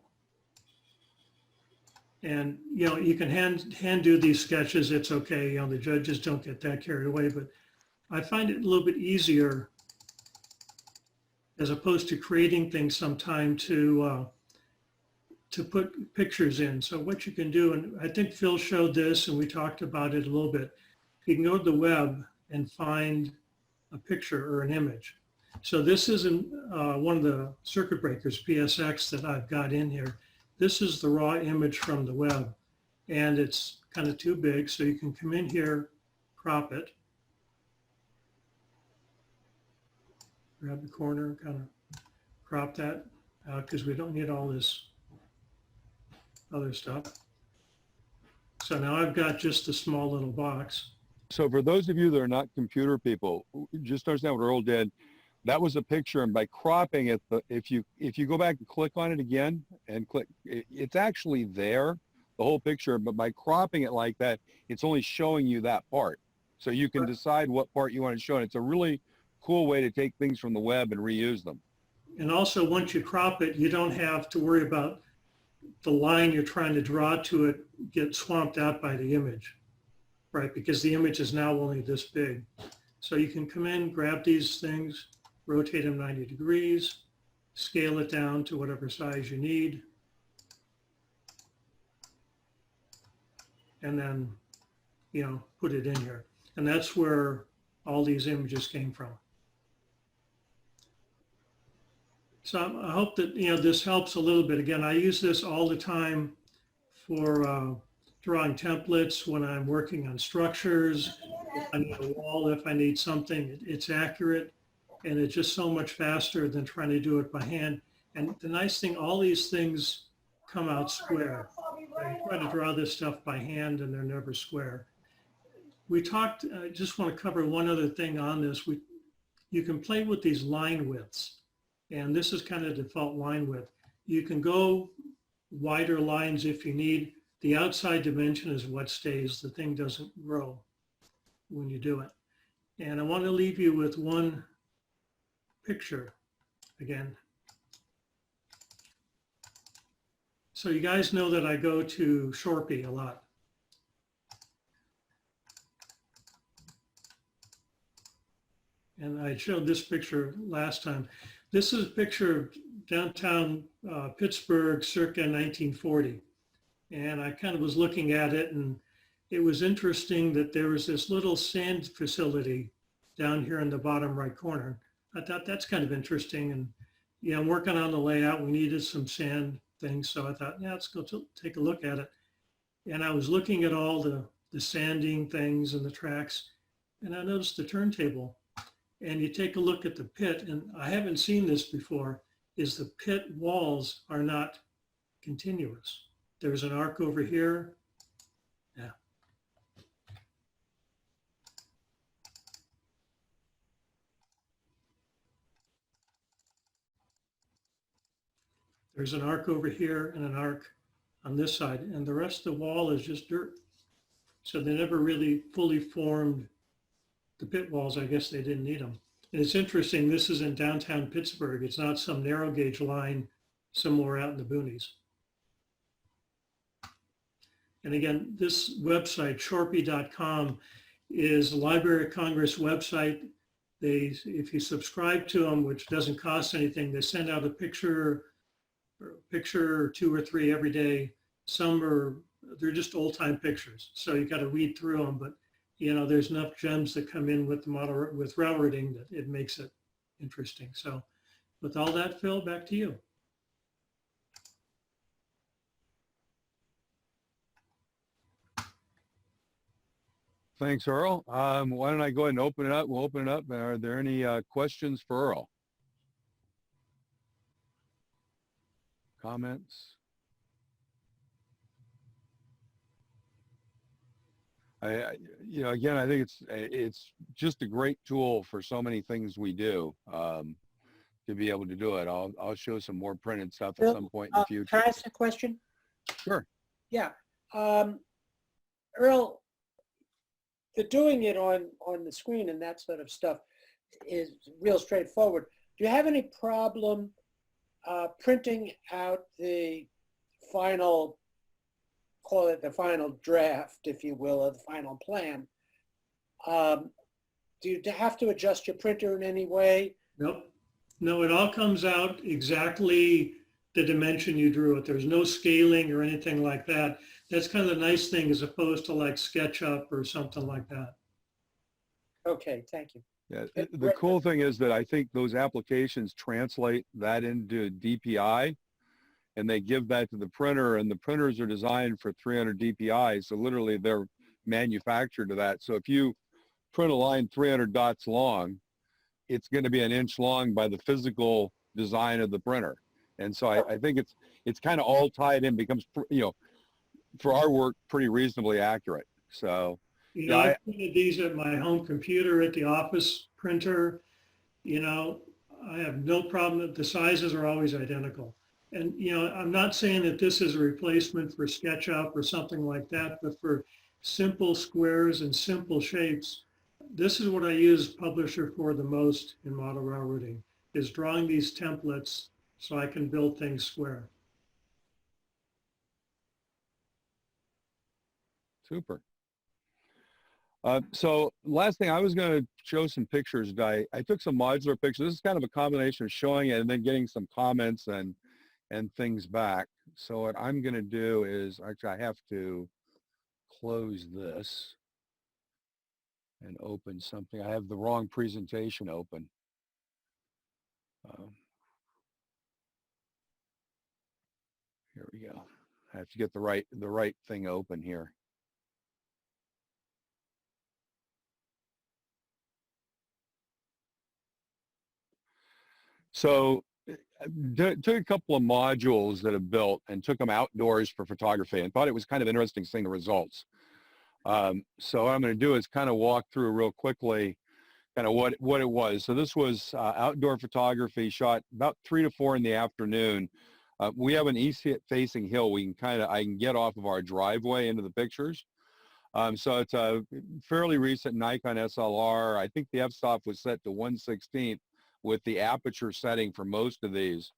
[SPEAKER 5] And, you can hand do these sketches. It's okay. The judges don't get that carried away, but I find it a little bit easier as opposed to creating things sometime to put pictures in. So what you can do, and I think Phil showed this and we talked about it a little bit, you can go to the web and find a picture or an image. So this isn't one of the circuit breakers, PSX, that I've got in here. This is the raw image from the web, and it's kind of too big, so you can come in here, crop it, grab the corner, kind of crop that out because we don't need all this other stuff. So now I've got just a small little box.
[SPEAKER 2] So for those of you that are not computer people, just understand what Earl did. That was a picture, and by cropping it, if you go back and click on it again and click, it's actually there, the whole picture, but by cropping it like that, it's only showing you that part. So you can decide what part you want to show, and it's a really cool way to take things from the web and reuse them.
[SPEAKER 5] And also, once you crop it, you don't have to worry about the line you're trying to draw to it get swamped out by the image, right? Because the image is now only this big. So you can come in, grab these things, rotate them 90 degrees, scale it down to whatever size you need, and then, you know, put it in here. And that's where all these images came from. So I hope that, you know, this helps a little bit. Again, I use this all the time for drawing templates when I'm working on structures, if I need a wall, if I need something, it's accurate. And it's just so much faster than trying to do it by hand. And the nice thing, all these things come out square. I try to draw this stuff by hand and they're never square. We talked, I just want to cover one other thing on this. You can play with these line widths. And this is kind of default line width. You can go wider lines if you need. The outside dimension is what stays. The thing doesn't grow when you do it. And I want to leave you with one picture again. So you guys know that I go to Shorpy a lot. And I showed this picture last time. This is a picture of downtown Pittsburgh circa 1940. And I kind of was looking at it, and it was interesting that there was this little sand facility down here in the bottom right corner. I thought that's kind of interesting. And yeah, I'm working on the layout. We needed some sand things. So I thought, yeah, let's go take a look at it. And I was looking at all the sanding things and the tracks, and I noticed the turntable. And you take a look at the pit, and I haven't seen this before, is the pit walls are not continuous. There's an arc over here. Yeah. There's an arc over here and an arc on this side, and the rest of the wall is just dirt. So they never really fully formed the pit walls. I guess they didn't need them. And it's interesting, this is in downtown Pittsburgh. It's not some narrow gauge line somewhere out in the boonies. And again, this website, shorpy.com, is a Library of Congress website. If you subscribe to them, which doesn't cost anything, they send out a picture or two or three every day. They're just old time pictures. So you got to read through them, but you know, there's enough gems that come in with with railroading that it makes it interesting. So with all that, Phil, back to you.
[SPEAKER 2] Thanks, Earl. Why don't I go ahead and open it up? We'll open it up. Are there any questions for Earl? Comments? Again, I think it's just a great tool for so many things we do to be able to do it. I'll show some more printed stuff at some point in the future.
[SPEAKER 6] Can I ask a question?
[SPEAKER 2] Sure.
[SPEAKER 6] Yeah. Earl, the doing it on the screen and that sort of stuff is real straightforward. Do you have any problem printing out the final, call it the final draft, if you will, or the final plan? Do you have to adjust your printer in any way?
[SPEAKER 5] Nope. No, it all comes out exactly the dimension you drew it. There's no scaling or anything like that. That's kind of the nice thing as opposed to like SketchUp or something like that.
[SPEAKER 6] Okay, thank you.
[SPEAKER 2] Yeah, the cool thing is that I think those applications translate that into DPI, and they give that to the printer, and the printers are designed for 300 DPI. So literally they're manufactured to that. So if you print a line 300 dots long, it's going to be an inch long by the physical design of the printer. And so I think it's kind of all tied in, becomes, you know, for our work, pretty reasonably accurate. So
[SPEAKER 5] You know,
[SPEAKER 2] Yeah,
[SPEAKER 5] I printed these at my home computer at the office printer. You know, I have no problem that the sizes are always identical. And, you know, I'm not saying that this is a replacement for SketchUp or something like that, but for simple squares and simple shapes, this is what I use Publisher for the most in model railroading, is drawing these templates so I can build things square.
[SPEAKER 2] super. So last thing, I was going to show some pictures. I took some modular pictures. This is kind of a combination of showing it and then getting some comments and things back. So what I'm going to do is, actually, I have to close this and open something. I have the wrong presentation open. Here we go. I have to get the right thing open here. So took a couple of modules that I've built and took them outdoors for photography and thought it was kind of interesting seeing the results. So what I'm going to do is kind of walk through real quickly kind of what it was. So this was outdoor photography shot about 3 to 4 in the afternoon. We have an east-facing hill I can get off of our driveway into the pictures. So it's a fairly recent Nikon SLR. I think the f-stop was set to 1/16 with the aperture setting for most of these.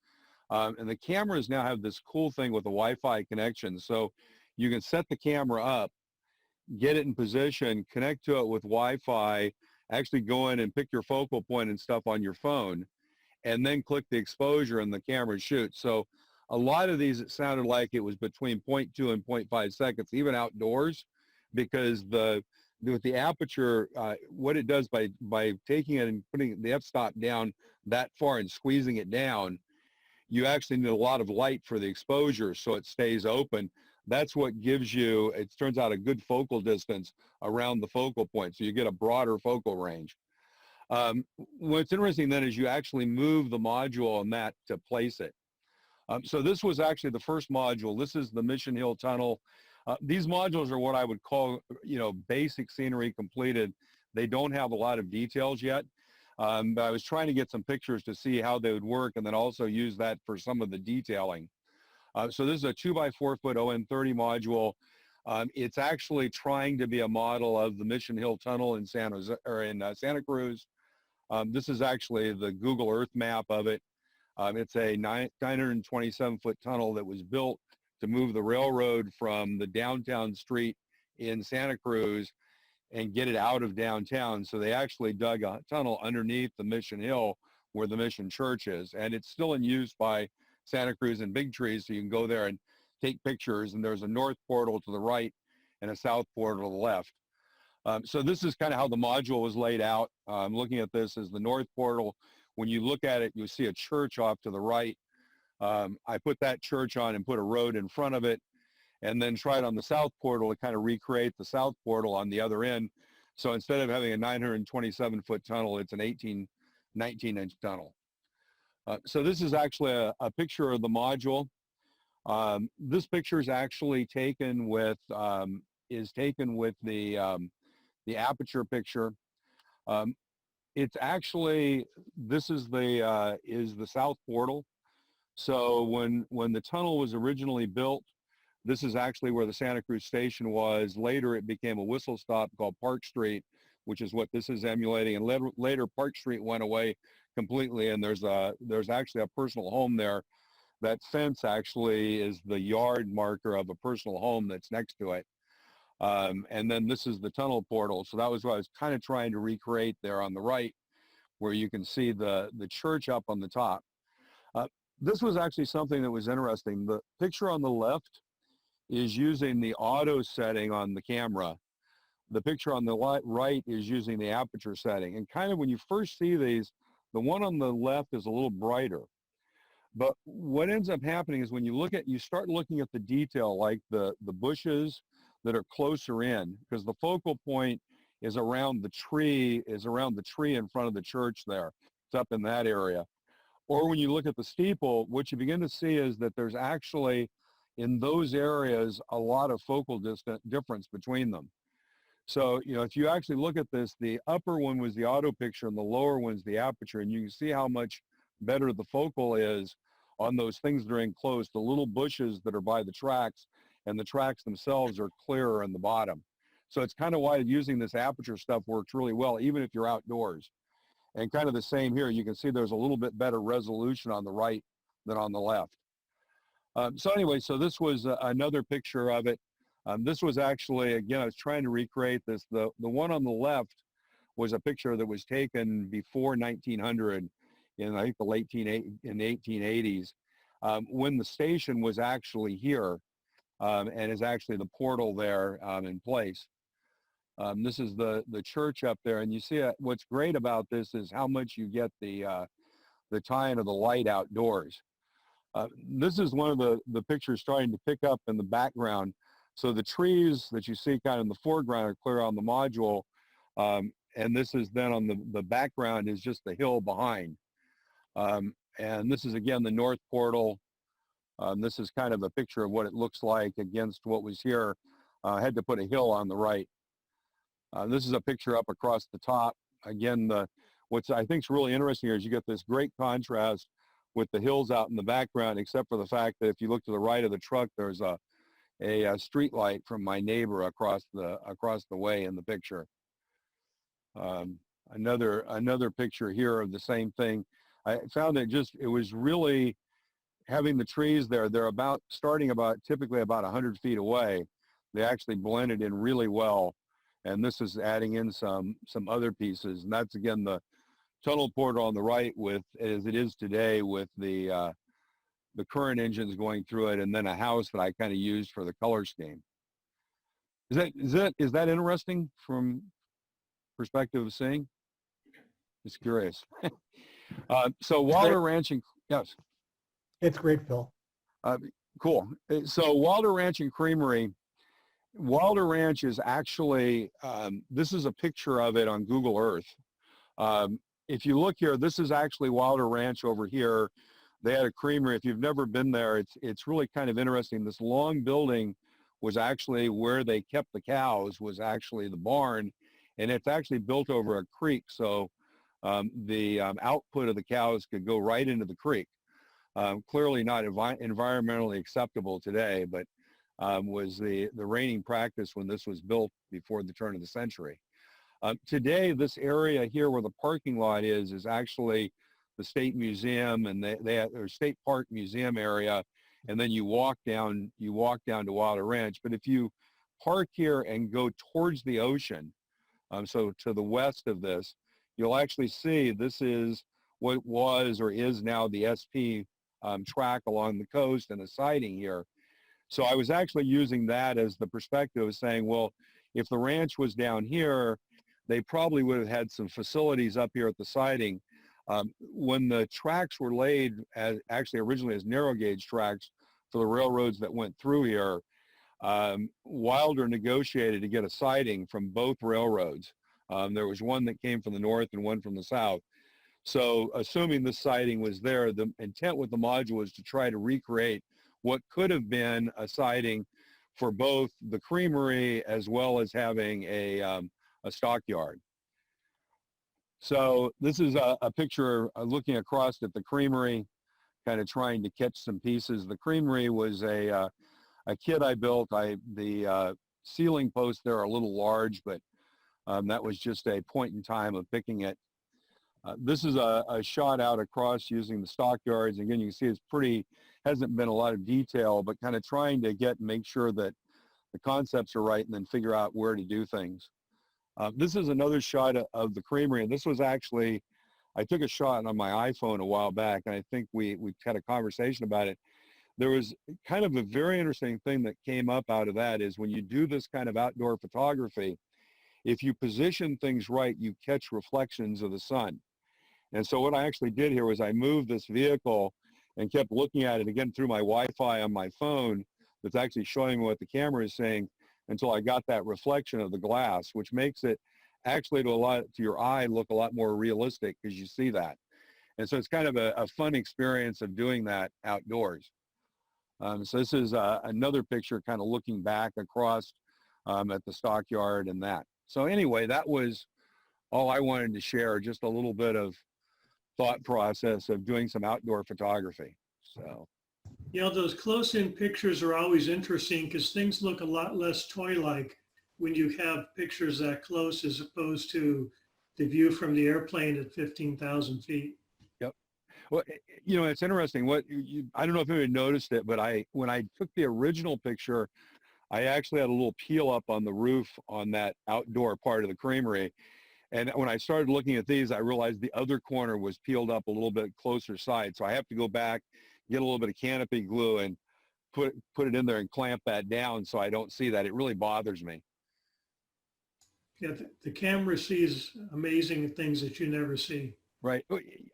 [SPEAKER 2] And the cameras now have this cool thing with a Wi-Fi connection. So you can set the camera up, get it in position, connect to it with Wi-Fi, actually go in and pick your focal point and stuff on your phone, and then click the exposure and the camera shoots. So a lot of these, it sounded like it was between 0.2 and 0.5 seconds, even outdoors, because with the aperture, what it does by taking it and putting the f-stop down that far and squeezing it down, you actually need a lot of light for the exposure so it stays open. That's what gives you, it turns out, a good focal distance around the focal point, so you get a broader focal range. What's interesting then is you actually move the module on that to place it. So this was actually the first module. This is the Mission Hill Tunnel. These modules are what I would call, basic scenery completed. They don't have a lot of details yet. But I was trying to get some pictures to see how they would work and then also use that for some of the detailing. So this is a 2x4 foot ON30 module. It's actually trying to be a model of the Mission Hill Tunnel in Santa Cruz. This is actually the Google Earth map of it. It's a 927-foot tunnel that was built to move the railroad from the downtown street in Santa Cruz and get it out of downtown. So they actually dug a tunnel underneath the Mission Hill where the Mission Church is. And it's still in use by Santa Cruz and Big Trees, so you can go there and take pictures. And there's a north portal to the right and a south portal to the left. So this is kind of how the module was laid out. Looking at this as the north portal. When you look at it, you see a church off to the right. I put that church on and put a road in front of it, and then tried on the south portal to kind of recreate the south portal on the other end. So instead of having a 927-foot tunnel, it's an 19-inch tunnel. So this is actually a picture of the module. This picture is actually taken with the aperture picture. It's actually, this is the south portal. So when the tunnel was originally built, this is actually where the Santa Cruz station was. Later, it became a whistle stop called Park Street, which is what this is emulating. And later, Park Street went away completely, and there's actually a personal home there. That fence actually is the yard marker of a personal home that's next to it. And then this is the tunnel portal. So that was what I was kind of trying to recreate there on the right, where you can see the church up on the top. This was actually something that was interesting. The picture on the left is using the auto setting on the camera. The picture on the right is using the aperture setting. And kind of when you first see these, the one on the left is a little brighter. But what ends up happening is when you start looking at the detail, like the bushes that are closer in, because the focal point is around the tree in front of the church there. It's up in that area. Or when you look at the steeple, what you begin to see is that there's actually, in those areas, a lot of focal difference between them. So, if you actually look at this, the upper one was the auto picture and the lower one's the aperture, and you can see how much better the focal is on those things that are enclosed, the little bushes that are by the tracks, and the tracks themselves are clearer in the bottom. So it's kind of why using this aperture stuff works really well, even if you're outdoors. And kind of the same here, you can see there's a little bit better resolution on the right than on the left. So anyway, so this was another picture of it. This was actually, again, I was trying to recreate this. The one on the left was a picture that was taken before 1900 in, I think, the in the 1880s, when the station was actually here and is actually the portal there in place. This is the church up there, and you see what's great about this is how much you get the tie-in of the light outdoors. This is one of the pictures starting to pick up in the background. So the trees that you see kind of in the foreground are clear on the module, and this is then on the background is just the hill behind. And this is, again, the north portal. This is kind of a picture of what it looks like against what was here. I had to put a hill on the right. This is a picture up across the top. Again, what's I think is really interesting here is you get this great contrast with the hills out in the background, except for the fact that if you look to the right of the truck, there's a street light from my neighbor across the way in the picture. Another picture here of the same thing. I found that it was really having the trees there. They're typically about 100 feet away. They actually blended in really well. And this is adding in some other pieces. And that's, again, the tunnel portal on the right as it is today with the current engines going through it, and then a house that I kind of used for the color scheme. Is that interesting from perspective of seeing? Just curious. So Wilder Ranch and, yes.
[SPEAKER 3] It's great, Phil.
[SPEAKER 2] Cool. So Wilder Ranch and Creamery. Wilder Ranch is actually, this is a picture of it on Google Earth. If you look here, this is actually Wilder Ranch over here. They had a creamery. If you've never been there, it's really kind of interesting. This long building was actually where they kept the cows, was actually the barn, and it's actually built over a creek, so the output of the cows could go right into the creek. Clearly not environmentally acceptable today, but was the reigning practice when this was built before the turn of the century. Today, this area here where the parking lot is actually the State Museum, and or State Park Museum area, and then you walk down to Wilder Ranch. But if you park here and go towards the ocean, so to the west of this, you'll actually see this is what was or is now the SP track along the coast and a siding here. So I was actually using that as the perspective of saying, well, if the ranch was down here, they probably would have had some facilities up here at the siding. When the tracks were laid originally as narrow gauge tracks for the railroads that went through here, Wilder negotiated to get a siding from both railroads. There was one that came from the north and one from the south. So assuming the siding was there, the intent with the module was to try to recreate what could have been a siding for both the creamery as well as having a stockyard. So this is a picture looking across at the creamery, kind of trying to catch some pieces. The creamery was a kit I built. The ceiling posts there are a little large, but that was just a point in time of picking it. This is a shot out across using the stockyards. Again, you can see it's hasn't been a lot of detail, but kind of trying to make sure that the concepts are right and then figure out where to do things. This is another shot of the creamery, and this was actually, I took a shot on my iPhone a while back, and I think we had a conversation about it. There was kind of a very interesting thing that came up out of that is when you do this kind of outdoor photography, if you position things right, you catch reflections of the sun. And so what I actually did here was I moved this vehicle and kept looking at it again through my Wi-Fi on my phone that's actually showing me what the camera is saying until I got that reflection of the glass, which makes it actually to your eye look a lot more realistic because you see that. And so it's kind of a fun experience of doing that outdoors. So this is another picture kind of looking back across at the stockyard and that. So anyway, that was all I wanted to share, just a little bit of thought process of doing some outdoor photography. So,
[SPEAKER 5] You know, those close-in pictures are always interesting because things look a lot less toy-like when you have pictures that close as opposed to the view from the airplane at 15,000 feet.
[SPEAKER 2] yep. Well, you know, it's interesting. I don't know if anyone noticed it, but when I took the original picture, I actually had a little peel up on the roof on that outdoor part of the creamery. And when I started looking at these, I realized the other corner was peeled up a little bit closer side. So I have to go back, get a little bit of canopy glue and put it in there and clamp that down so I don't see that. It really bothers me.
[SPEAKER 5] Yeah, the camera sees amazing things that you never see.
[SPEAKER 2] Right.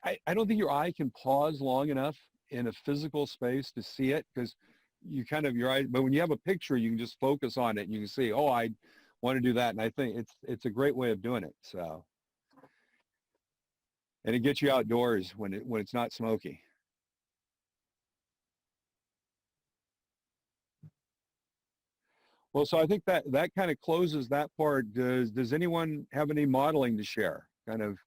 [SPEAKER 2] I don't think your eye can pause long enough in a physical space to see it, because you kind of, your eye, but when you have a picture, you can just focus on it and you can see, oh, I want to do that. And I think it's a great way of doing it. So, and it gets you outdoors when it's not smoky. Well, so I think that kind of closes that part. Does anyone have any modeling to share? Kind of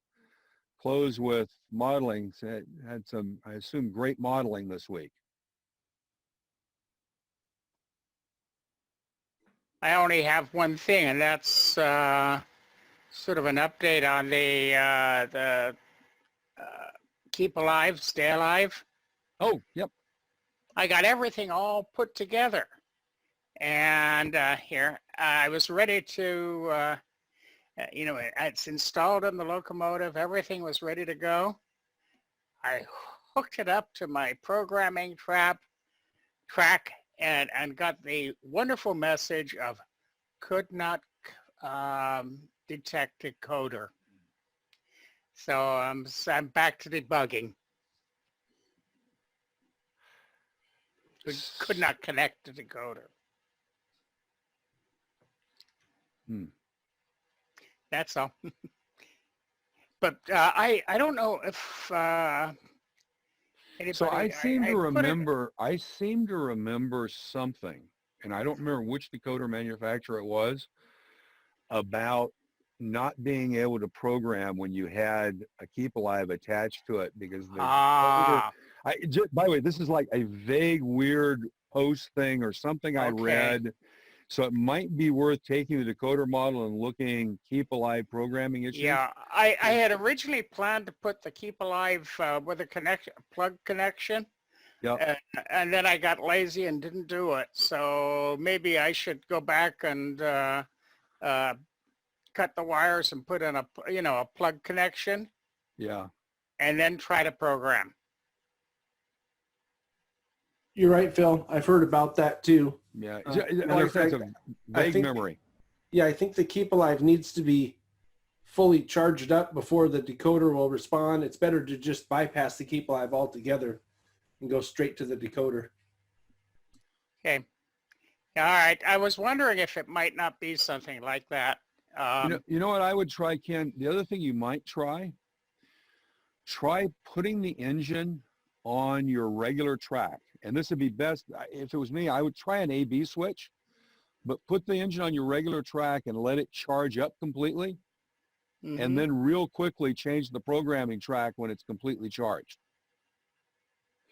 [SPEAKER 2] close with modeling. Had some, I assume, great modeling this week.
[SPEAKER 7] I only have one thing, and that's sort of an update on the Keep Alive, Stay Alive.
[SPEAKER 2] Oh, yep.
[SPEAKER 7] I got everything all put together. And here, I was ready to, you know, it's installed in the locomotive. Everything was ready to go. I hooked it up to my programming track and got the wonderful message of could not detect decoder. So I'm back to debugging. Could not connect the decoder. That's all. But I don't know if anybody.
[SPEAKER 2] So I seem to remember something, and I don't remember which decoder manufacturer it was, about not being able to program when you had a Keep Alive attached to it, because the decoder, by the way, this is like a vague, weird post thing or something I read. So it might be worth taking the decoder model and looking Keep Alive programming issues.
[SPEAKER 7] Yeah, I had originally planned to put the Keep Alive with a plug connection.
[SPEAKER 2] Yeah.
[SPEAKER 7] And then I got lazy and didn't do it. So maybe I should go back and cut the wires and put in a plug connection.
[SPEAKER 2] Yeah.
[SPEAKER 7] And then try to program.
[SPEAKER 8] You're right, Phil. I've heard about that too.
[SPEAKER 2] Yeah.
[SPEAKER 8] Like
[SPEAKER 2] that's a vague memory.
[SPEAKER 8] Yeah, I think the Keep Alive needs to be fully charged up before the decoder will respond. It's better to just bypass the Keep Alive altogether and go straight to the decoder.
[SPEAKER 7] Okay. All right. I was wondering if it might not be something like that.
[SPEAKER 2] You know what I would try, Ken? The other thing you might try putting the engine on your regular track. And this would be best, if it was me, I would try an A/B switch, but put the engine on your regular track and let it charge up completely.
[SPEAKER 7] Mm-hmm.
[SPEAKER 2] And then real quickly change the programming track when it's completely charged.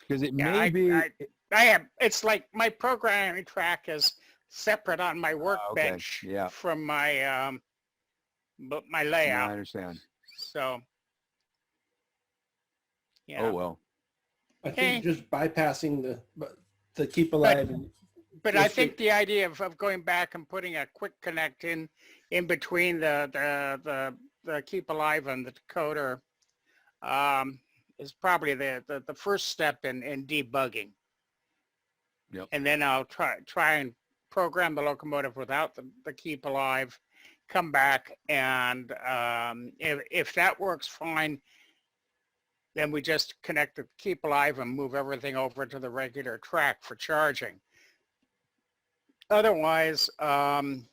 [SPEAKER 2] Because it may be...
[SPEAKER 7] I have, it's like my programming track is separate on my workbench from my my layout.
[SPEAKER 2] Yeah, I understand.
[SPEAKER 7] So, yeah.
[SPEAKER 2] Oh, well.
[SPEAKER 8] I think just bypassing the Keep Alive.
[SPEAKER 7] But I think the idea of going back and putting a quick connect in between the Keep Alive and the decoder is probably the first step in debugging.
[SPEAKER 2] Yep.
[SPEAKER 7] And then I'll try and program the locomotive without the Keep Alive, come back, and if that works fine, then we just connect the Keep Alive and move everything over to the regular track for charging. Otherwise,
[SPEAKER 2] the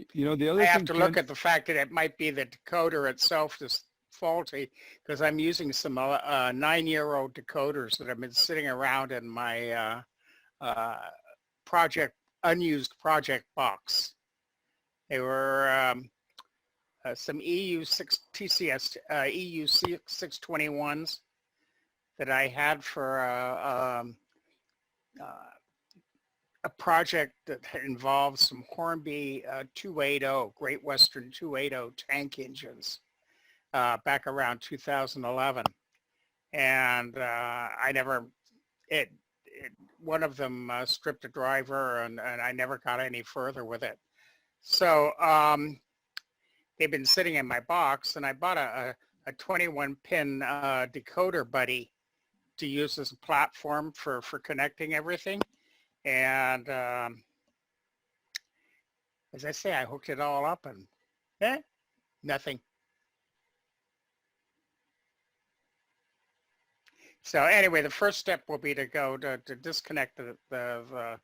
[SPEAKER 2] other
[SPEAKER 7] I have to look at the fact that it might be the decoder itself is faulty, because I'm using some 9-year-old decoders that have been sitting around in my project unused project box. They were some EU 6 TCS EU 621s that I had for a project that involves some Hornby 280, Great Western 280 tank engines back around 2011. And one of them stripped a driver and I never got any further with it. So they've been sitting in my box, and I bought a 21 pin decoder buddy to use as a platform for connecting everything. And as I say, I hooked it all up and nothing. So anyway, the first step will be to go to disconnect the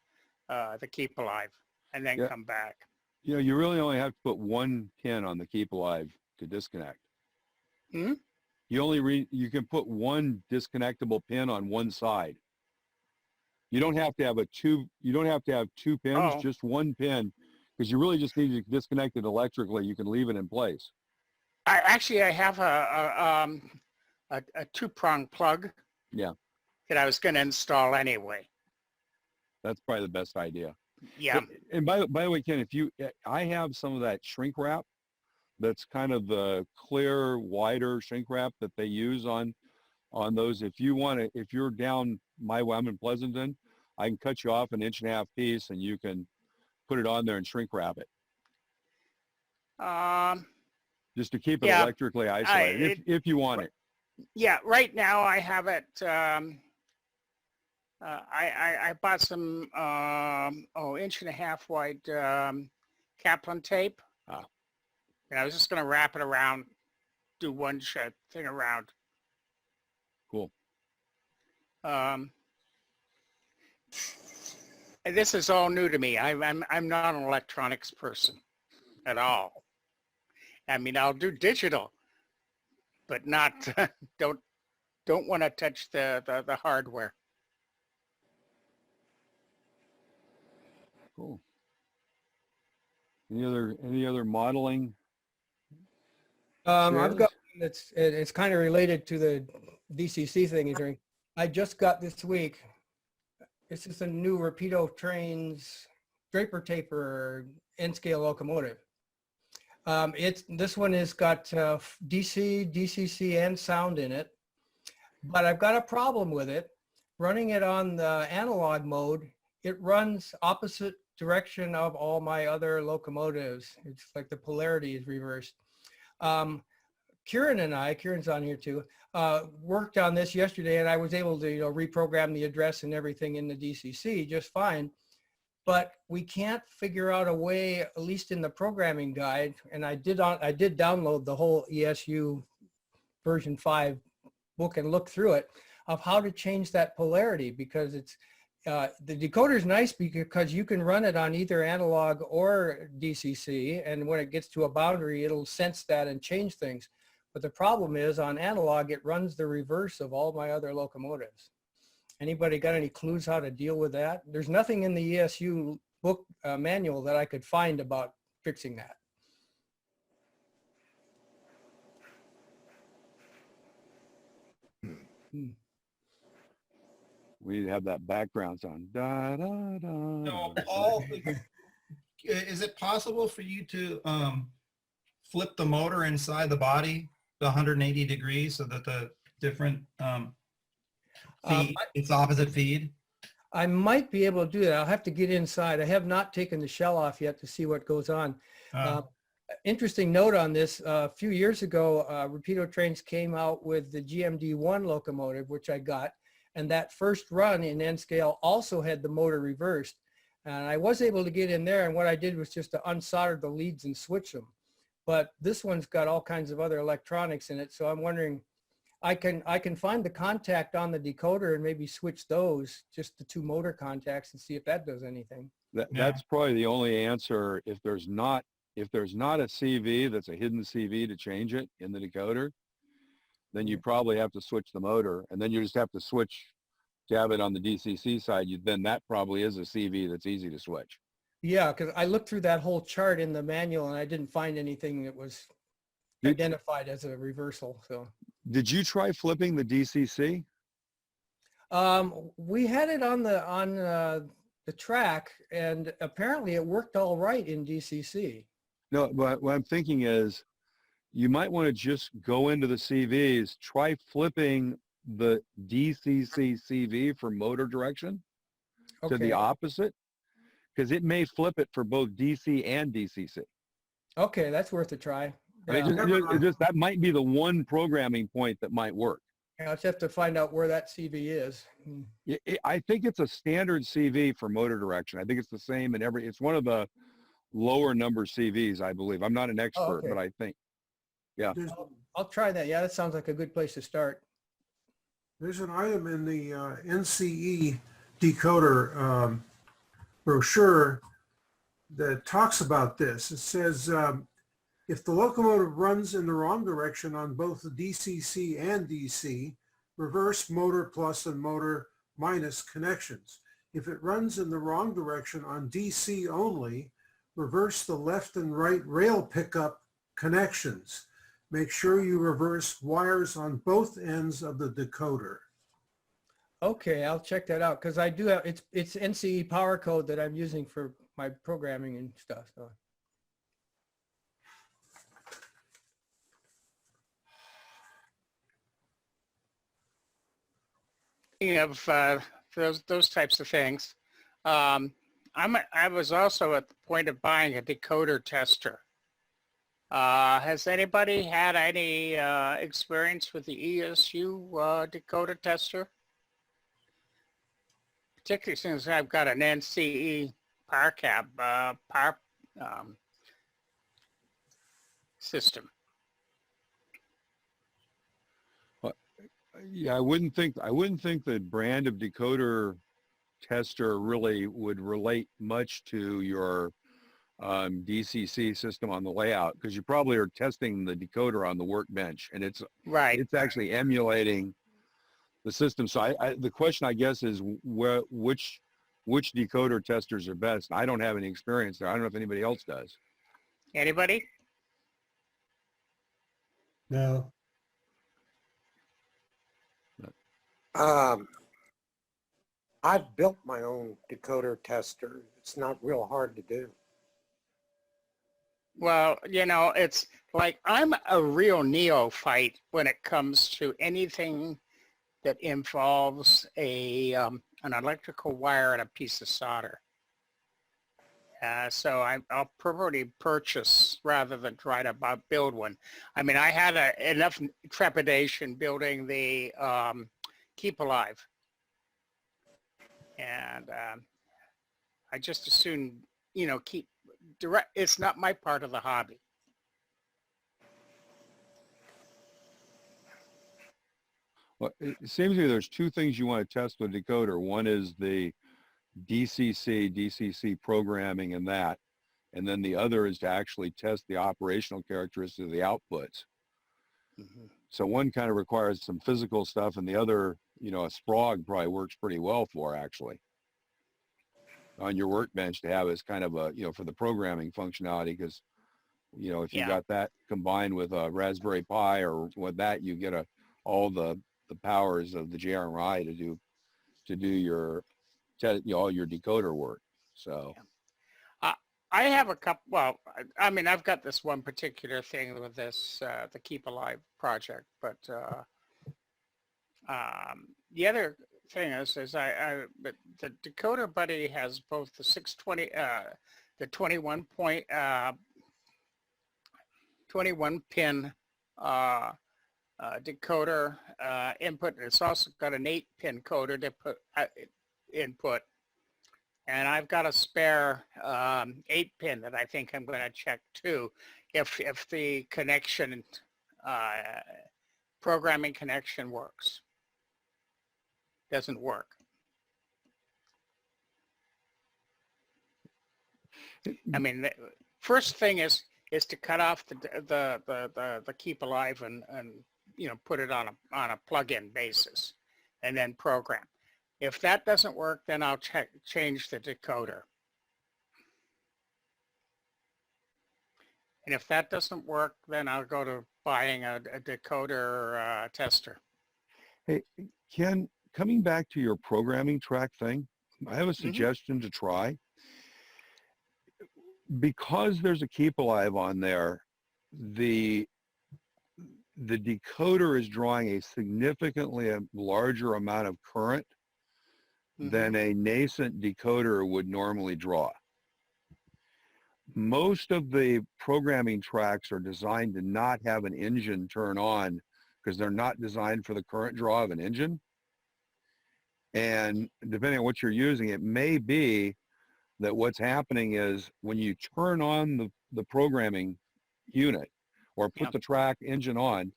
[SPEAKER 7] keep alive and then come back.
[SPEAKER 2] You know, you really only have to put one pin on the keep alive to disconnect.
[SPEAKER 7] Hmm?
[SPEAKER 2] You can put one disconnectable pin on one side. You don't have to have you don't have to have two pins, just one pin, because you really just need to disconnect it electrically. You can leave it in place.
[SPEAKER 7] I have a two-prong plug.
[SPEAKER 2] Yeah.
[SPEAKER 7] That I was going to install anyway.
[SPEAKER 2] That's probably the best idea.
[SPEAKER 7] Yeah.
[SPEAKER 2] And by the way, Ken, I have some of that shrink wrap. That's kind of the clear, wider shrink wrap that they use on those. If you're down my way, I'm in Pleasanton, I can cut you off an 1.5 inch piece and you can put it on there and shrink wrap it. Just to keep it electrically isolated, if you want it.
[SPEAKER 7] Yeah, right now I have it. I bought some 1.5 inch wide Kaplan tape. And I was just going to wrap it around, do one thing around.
[SPEAKER 2] Cool.
[SPEAKER 7] And this is all new to me. I'm not an electronics person at all. I mean, I'll do digital, but not don't want to touch the hardware.
[SPEAKER 2] Cool. Any other modeling?
[SPEAKER 9] I've got one it's kind of related to the DCC thing you're doing. I just got this week. This is a new Rapido Trains Draper Taper N-scale locomotive. This one has got DC, DCC, and sound in it, but I've got a problem with it. Running it on the analog mode, it runs opposite direction of all my other locomotives. It's like the polarity is reversed. Kieran's on here too, worked on this yesterday, and I was able to reprogram the address and everything in the DCC just fine. But we can't figure out a way, at least in the programming guide, and I did download the whole ESU version 5 book and look through it, of how to change that polarity, because it's the decoder is nice because you can run it on either analog or DCC, and when it gets to a boundary, it'll sense that and change things. But the problem is, on analog, it runs the reverse of all my other locomotives. Anybody got any clues how to deal with that? There's nothing in the ESU book manual that I could find about fixing that.
[SPEAKER 2] We have that background sound. Da, da, da,
[SPEAKER 10] No,
[SPEAKER 2] da.
[SPEAKER 10] is it possible for you to flip the motor inside the body 180 degrees so that the different feed, it's opposite feed?
[SPEAKER 9] I might be able to do that. I'll have to get inside. I have not taken the shell off yet to see what goes on. Interesting note on this, a few years ago, Rapido Trains came out with the GMD1 locomotive, which I got, and that first run in N-scale also had the motor reversed. And I was able to get in there, and what I did was just to unsolder the leads and switch them. But this one's got all kinds of other electronics in it, so I'm wondering, I can find the contact on the decoder and maybe switch those, just the two motor contacts, and see if that does anything.
[SPEAKER 2] That's probably the only answer. If there's not a CV that's a hidden CV to change it in the decoder, then you probably have to switch the motor, and then you just have to switch to have it on the DCC side. Then that probably is a CV that's easy to switch.
[SPEAKER 9] Yeah, because I looked through that whole chart in the manual and I didn't find anything that was identified as a reversal. So
[SPEAKER 2] Did you try flipping the DCC?
[SPEAKER 9] we had it on the track, and apparently it worked all right in DCC.
[SPEAKER 2] No, but what I'm thinking is you might want to just go into the CVs, try flipping the DCC CV for motor direction to the
[SPEAKER 9] Okay.
[SPEAKER 2] opposite, because it may flip it for both DC and DCC.
[SPEAKER 9] Okay, that's worth a try.
[SPEAKER 2] I mean,
[SPEAKER 9] Yeah.
[SPEAKER 2] that might be the one programming point that might work.
[SPEAKER 9] I'll just have to find out where that CV is.
[SPEAKER 2] I think it's a standard CV for motor direction. I think it's the same in it's one of the lower number CVs, I believe. I'm not an expert,
[SPEAKER 9] okay.
[SPEAKER 2] but I think, yeah.
[SPEAKER 9] I'll try that. Yeah, that sounds like a good place to start.
[SPEAKER 11] There's an item in the NCE decoder brochure that talks about this. It says, if the locomotive runs in the wrong direction on both the DCC and DC, reverse motor plus and motor minus connections. If it runs in the wrong direction on DC only, reverse the left and right rail pickup connections. Make sure you reverse wires on both ends of the decoder.
[SPEAKER 9] Okay, I'll check that out because I do have it's NCE power code that I'm using for my programming and stuff. So.
[SPEAKER 7] Of those types of things, I was also at the point of buying a decoder tester. Has anybody had any experience with the ESU decoder tester? Particularly since I've got an NCE power cab power system.
[SPEAKER 2] Yeah, I wouldn't think the brand of decoder tester really would relate much to your DCC system on the layout, because you probably are testing the decoder on the workbench, and it's actually emulating the system. So the question, I guess, is which decoder testers are best? I don't have any experience there. I don't know if anybody else does.
[SPEAKER 7] Anybody?
[SPEAKER 3] No.
[SPEAKER 12] I've built my own decoder tester. It's not real hard to do.
[SPEAKER 7] Well, you know, it's like I'm a real neophyte when it comes to anything that involves an electrical wire and a piece of solder. So I'll probably purchase rather than try to build one. I mean, I had enough trepidation building the Keep Alive. And I just assume, you know, it's not my part of the hobby.
[SPEAKER 2] Well, it seems to me there's two things you want to test with decoder. One is the DCC programming and that. And then the other is to actually test the operational characteristics of the outputs. Mm-hmm. So one kind of requires some physical stuff, and the other, you know, a Sprague probably works pretty well for actually on your workbench to have as kind of a, you know, for the programming functionality, because, you know, if you got that combined with a Raspberry Pi or with that, you get all the powers of the JRMI to do your all your decoder work. So
[SPEAKER 7] I have a couple. Well, I mean, I've got this one particular thing with this the Keep Alive project, but the other thing is but the Decoder Buddy has both the 620, the 21 pin decoder input, and it's also got an 8-pin coder to put input. And I've got a spare 8-pin that I think I'm going to check too, if the connection, programming connection works. Doesn't work. I mean, the first thing is to cut off the Keep Alive and you know, put it on a plug-in basis, and then program. If that doesn't work, then I'll change the decoder. And if that doesn't work, then I'll go to buying a decoder tester.
[SPEAKER 2] Hey, Ken, coming back to your programming track thing, I have a suggestion to try. Because there's a keep alive on there, the decoder is drawing a significantly larger amount of current than a nascent decoder would normally draw. Most of the programming tracks are designed to not have an engine turn on because they're not designed for the current draw of an engine. And depending on what you're using, it may be that what's happening is when you turn on the programming unit or put the track engine on,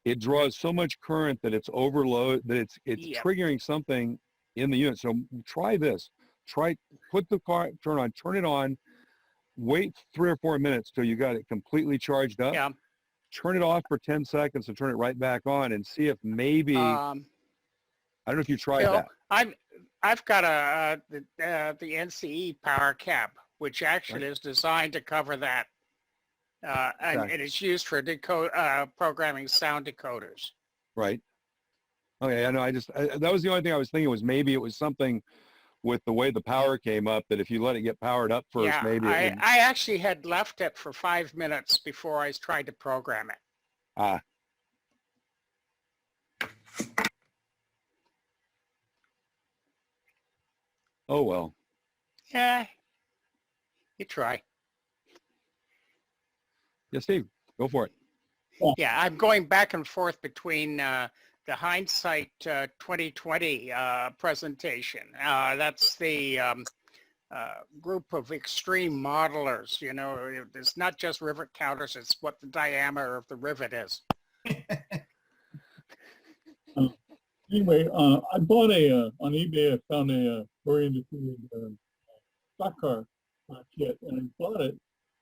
[SPEAKER 2] it draws so much current that it's overload, that it's triggering something in the unit. So try this. Put the car, turn it on, wait 3 or 4 minutes till you got it completely charged up.
[SPEAKER 7] Yeah.
[SPEAKER 2] Turn it off for 10 seconds and turn it right back on and see if maybe, I don't know if you tried
[SPEAKER 7] Phil,
[SPEAKER 2] that.
[SPEAKER 7] I've got the NCE power cap, which actually is designed to cover that. And it is used for programming sound decoders.
[SPEAKER 2] Right. Okay, I know. That was the only thing I was thinking was maybe it was something with the way the power came up that if you let it get powered up first, maybe it would.
[SPEAKER 7] I actually had left it for 5 minutes before I tried to program it.
[SPEAKER 2] Ah. Oh, well.
[SPEAKER 7] Yeah, you try.
[SPEAKER 2] Yeah, Steve, go for it.
[SPEAKER 7] Yeah, I'm going back and forth between the hindsight 2020 presentation. That's the group of extreme modelers. You know, it's not just rivet counters, it's what the diameter of the rivet is.
[SPEAKER 13] Anyway, I bought on eBay, I found a oriented stock car kit, and I bought it.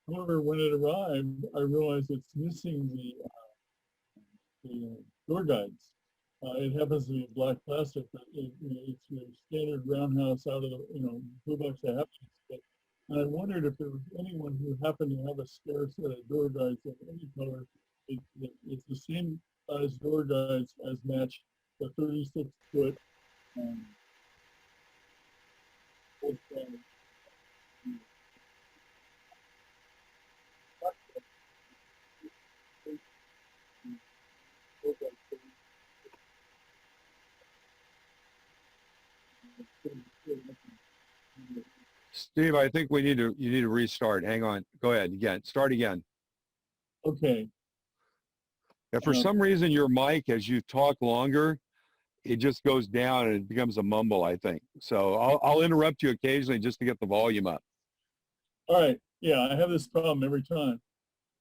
[SPEAKER 13] However, when it arrived, I realized it's missing the door guides. It happens to be black plastic, but it's your standard roundhouse out of the, blue box I have to get. And I wondered if there was anyone who happened to have a spare set of door guides of any color. It's the same size door guides as match the 36-foot
[SPEAKER 2] Steve, I think you need to restart. Hang on. Go ahead again. Start again.
[SPEAKER 13] Okay.
[SPEAKER 2] If for some reason your mic, as you talk longer, it just goes down and it becomes a mumble, I think. So I'll interrupt you occasionally just to get the volume up.
[SPEAKER 13] All right. Yeah, I have this problem every time.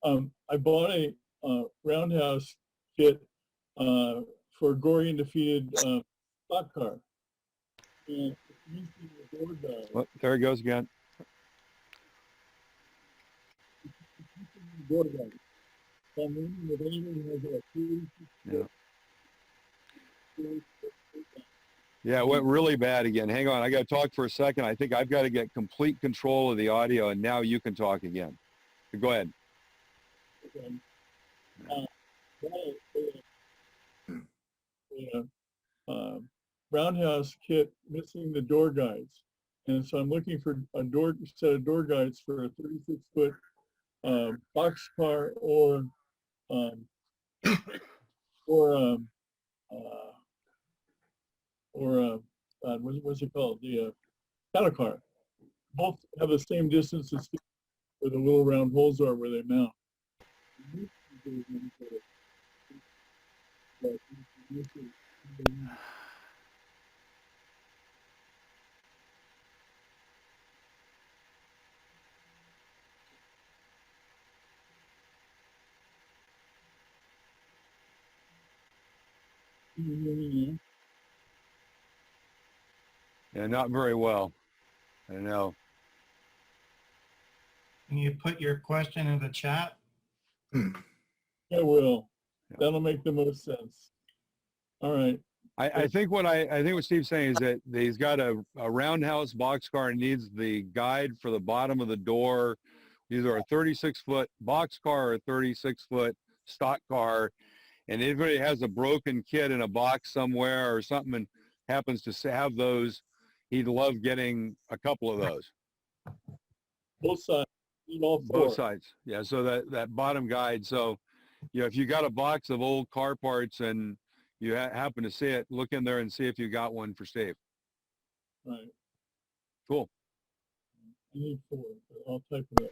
[SPEAKER 13] I bought a roundhouse kit for Gorian defeated stock car. And it's missing the door guide.
[SPEAKER 2] Well, there it goes again.
[SPEAKER 13] Door guide. So I'm wondering if anyone has a
[SPEAKER 2] Yeah, it went really bad again. Hang on, I got to talk for a second. I think I've got to get complete control of the audio, and now you can talk again. Go ahead.
[SPEAKER 13] Roundhouse kit missing the door guides, and so I'm looking for a set of door guides for a 36-foot boxcar or what's it called? The cattle car. Both have the same distance as where the little round holes are where they mount.
[SPEAKER 2] Yeah, not very well. I know.
[SPEAKER 10] Can you put your question in the chat?
[SPEAKER 13] I will. That'll make the most sense. All right.
[SPEAKER 2] I think what Steve's saying is that he's got a roundhouse boxcar and needs the guide for the bottom of the door either a 36-foot box car or a 36-foot stock car. And if anybody has a broken kit in a box somewhere or something and happens to have those, he'd love getting a couple of those.
[SPEAKER 13] Both sides. Need all four.
[SPEAKER 2] Both sides. Yeah, so that bottom guide. So, if you got a box of old car parts and you happen to see it, look in there and see if you got one for Steve.
[SPEAKER 13] Right.
[SPEAKER 2] Cool.
[SPEAKER 13] I need four, but I'll type it up.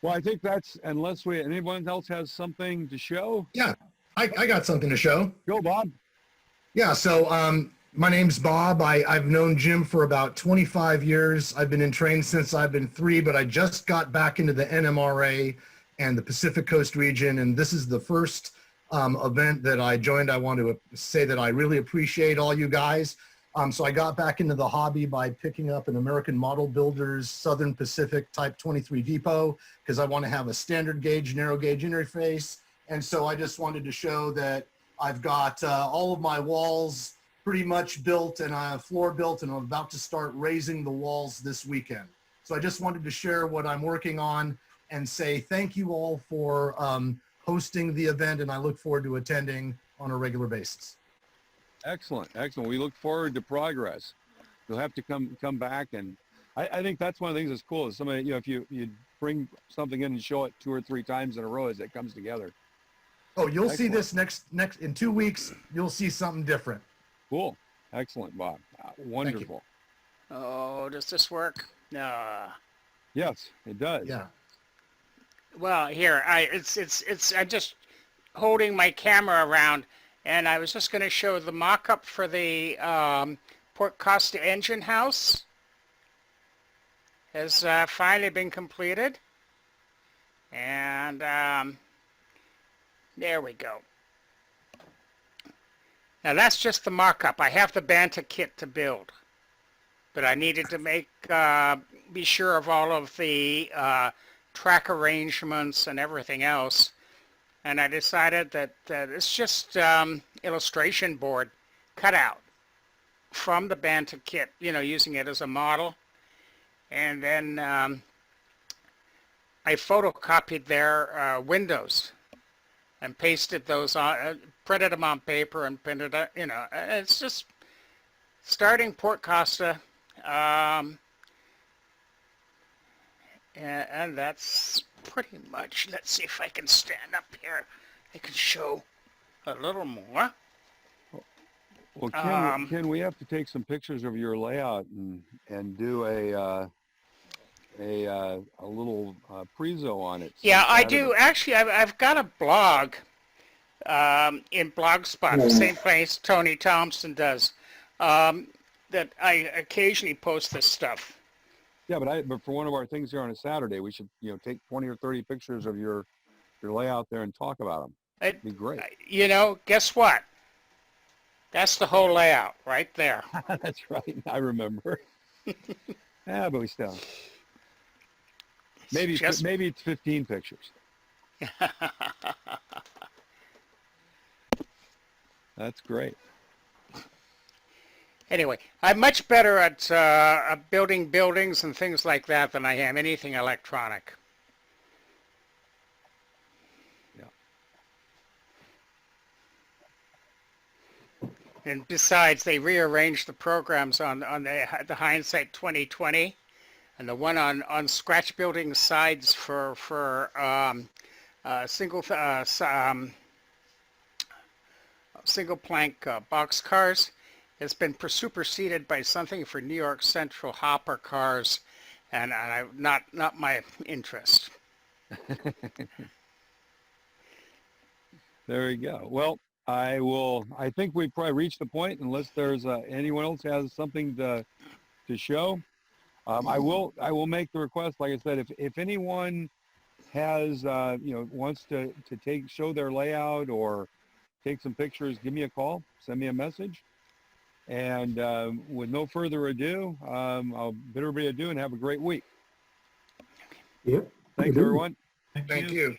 [SPEAKER 2] Well, I think that's, unless anyone else has something to show?
[SPEAKER 14] Yeah, I got something to show.
[SPEAKER 2] Go, Bob.
[SPEAKER 14] Yeah, so my name's Bob. I've known Jim for about 25 years. I've been in train since I've been 3, but I just got back into the NMRA and the Pacific Coast region, and this is the first event that I joined. I want to say that I really appreciate all you guys. So I got back into the hobby by picking up an American Model Builders Southern Pacific Type 23 depot because I want to have a standard gauge, narrow gauge interface. And so I just wanted to show that I've got all of my walls pretty much built and I have floor built, and I'm about to start raising the walls this weekend. So I just wanted to share what I'm working on and say thank you all for hosting the event, and I look forward to attending on a regular basis.
[SPEAKER 2] Excellent, excellent. We look forward to progress. You'll have to come back, and I think that's one of the things that's cool is somebody, if you bring something in and show it 2 or 3 times in a row as it comes together.
[SPEAKER 14] Oh, you'll see
[SPEAKER 2] Excellent.
[SPEAKER 14] this next in 2 weeks. You'll see something different.
[SPEAKER 2] Cool, excellent, Bob. Wonderful.
[SPEAKER 7] Oh, does this work? No.
[SPEAKER 2] Yes, it does.
[SPEAKER 14] Yeah.
[SPEAKER 7] Well, here, I'm just holding my camera around, and I was just going to show the mock-up for the Port Costa engine house has finally been completed, and there we go. Now that's just the mock-up. I have the Banta kit to build, but I needed to be sure of all of the track arrangements and everything else. And I decided that it's just illustration board cut out from the Banta kit, using it as a model. And then I photocopied their windows and pasted those on, printed them on paper and printed it, it's just starting Port Costa. And that's pretty much, let's see if I can stand up here. I can show a little more.
[SPEAKER 2] Well, Ken, we have to take some pictures of your layout and do a little prezo on it.
[SPEAKER 7] Yeah, I do. Actually, I've got a blog in Blogspot, the same place Tony Thompson does, that I occasionally post this stuff.
[SPEAKER 2] Yeah, but for one of our things here on a Saturday, we should take 20 or 30 pictures of your layout there and talk about them. It'd be great.
[SPEAKER 7] Guess what? That's the whole layout right there.
[SPEAKER 2] That's right. I remember. Yeah, but we still. Maybe it's 15 pictures. That's great.
[SPEAKER 7] Anyway, I'm much better at building buildings and things like that than I am anything electronic.
[SPEAKER 2] Yeah.
[SPEAKER 7] And besides, they rearranged the programs on the Hindsight 2020, and the one on scratch building sides for single plank box cars has been superseded by something for New York Central hopper cars, and not my interest.
[SPEAKER 2] There you go. Well, I think we've probably reached the point, unless there's anyone else has something to show. I will make the request, like I said, if anyone has wants to show their layout or take some pictures, give me a call, send me a message. And with no further ado, I'll bid everybody adieu and have a great week.
[SPEAKER 11] Yep.
[SPEAKER 2] Thanks, everyone.
[SPEAKER 14] Thank you.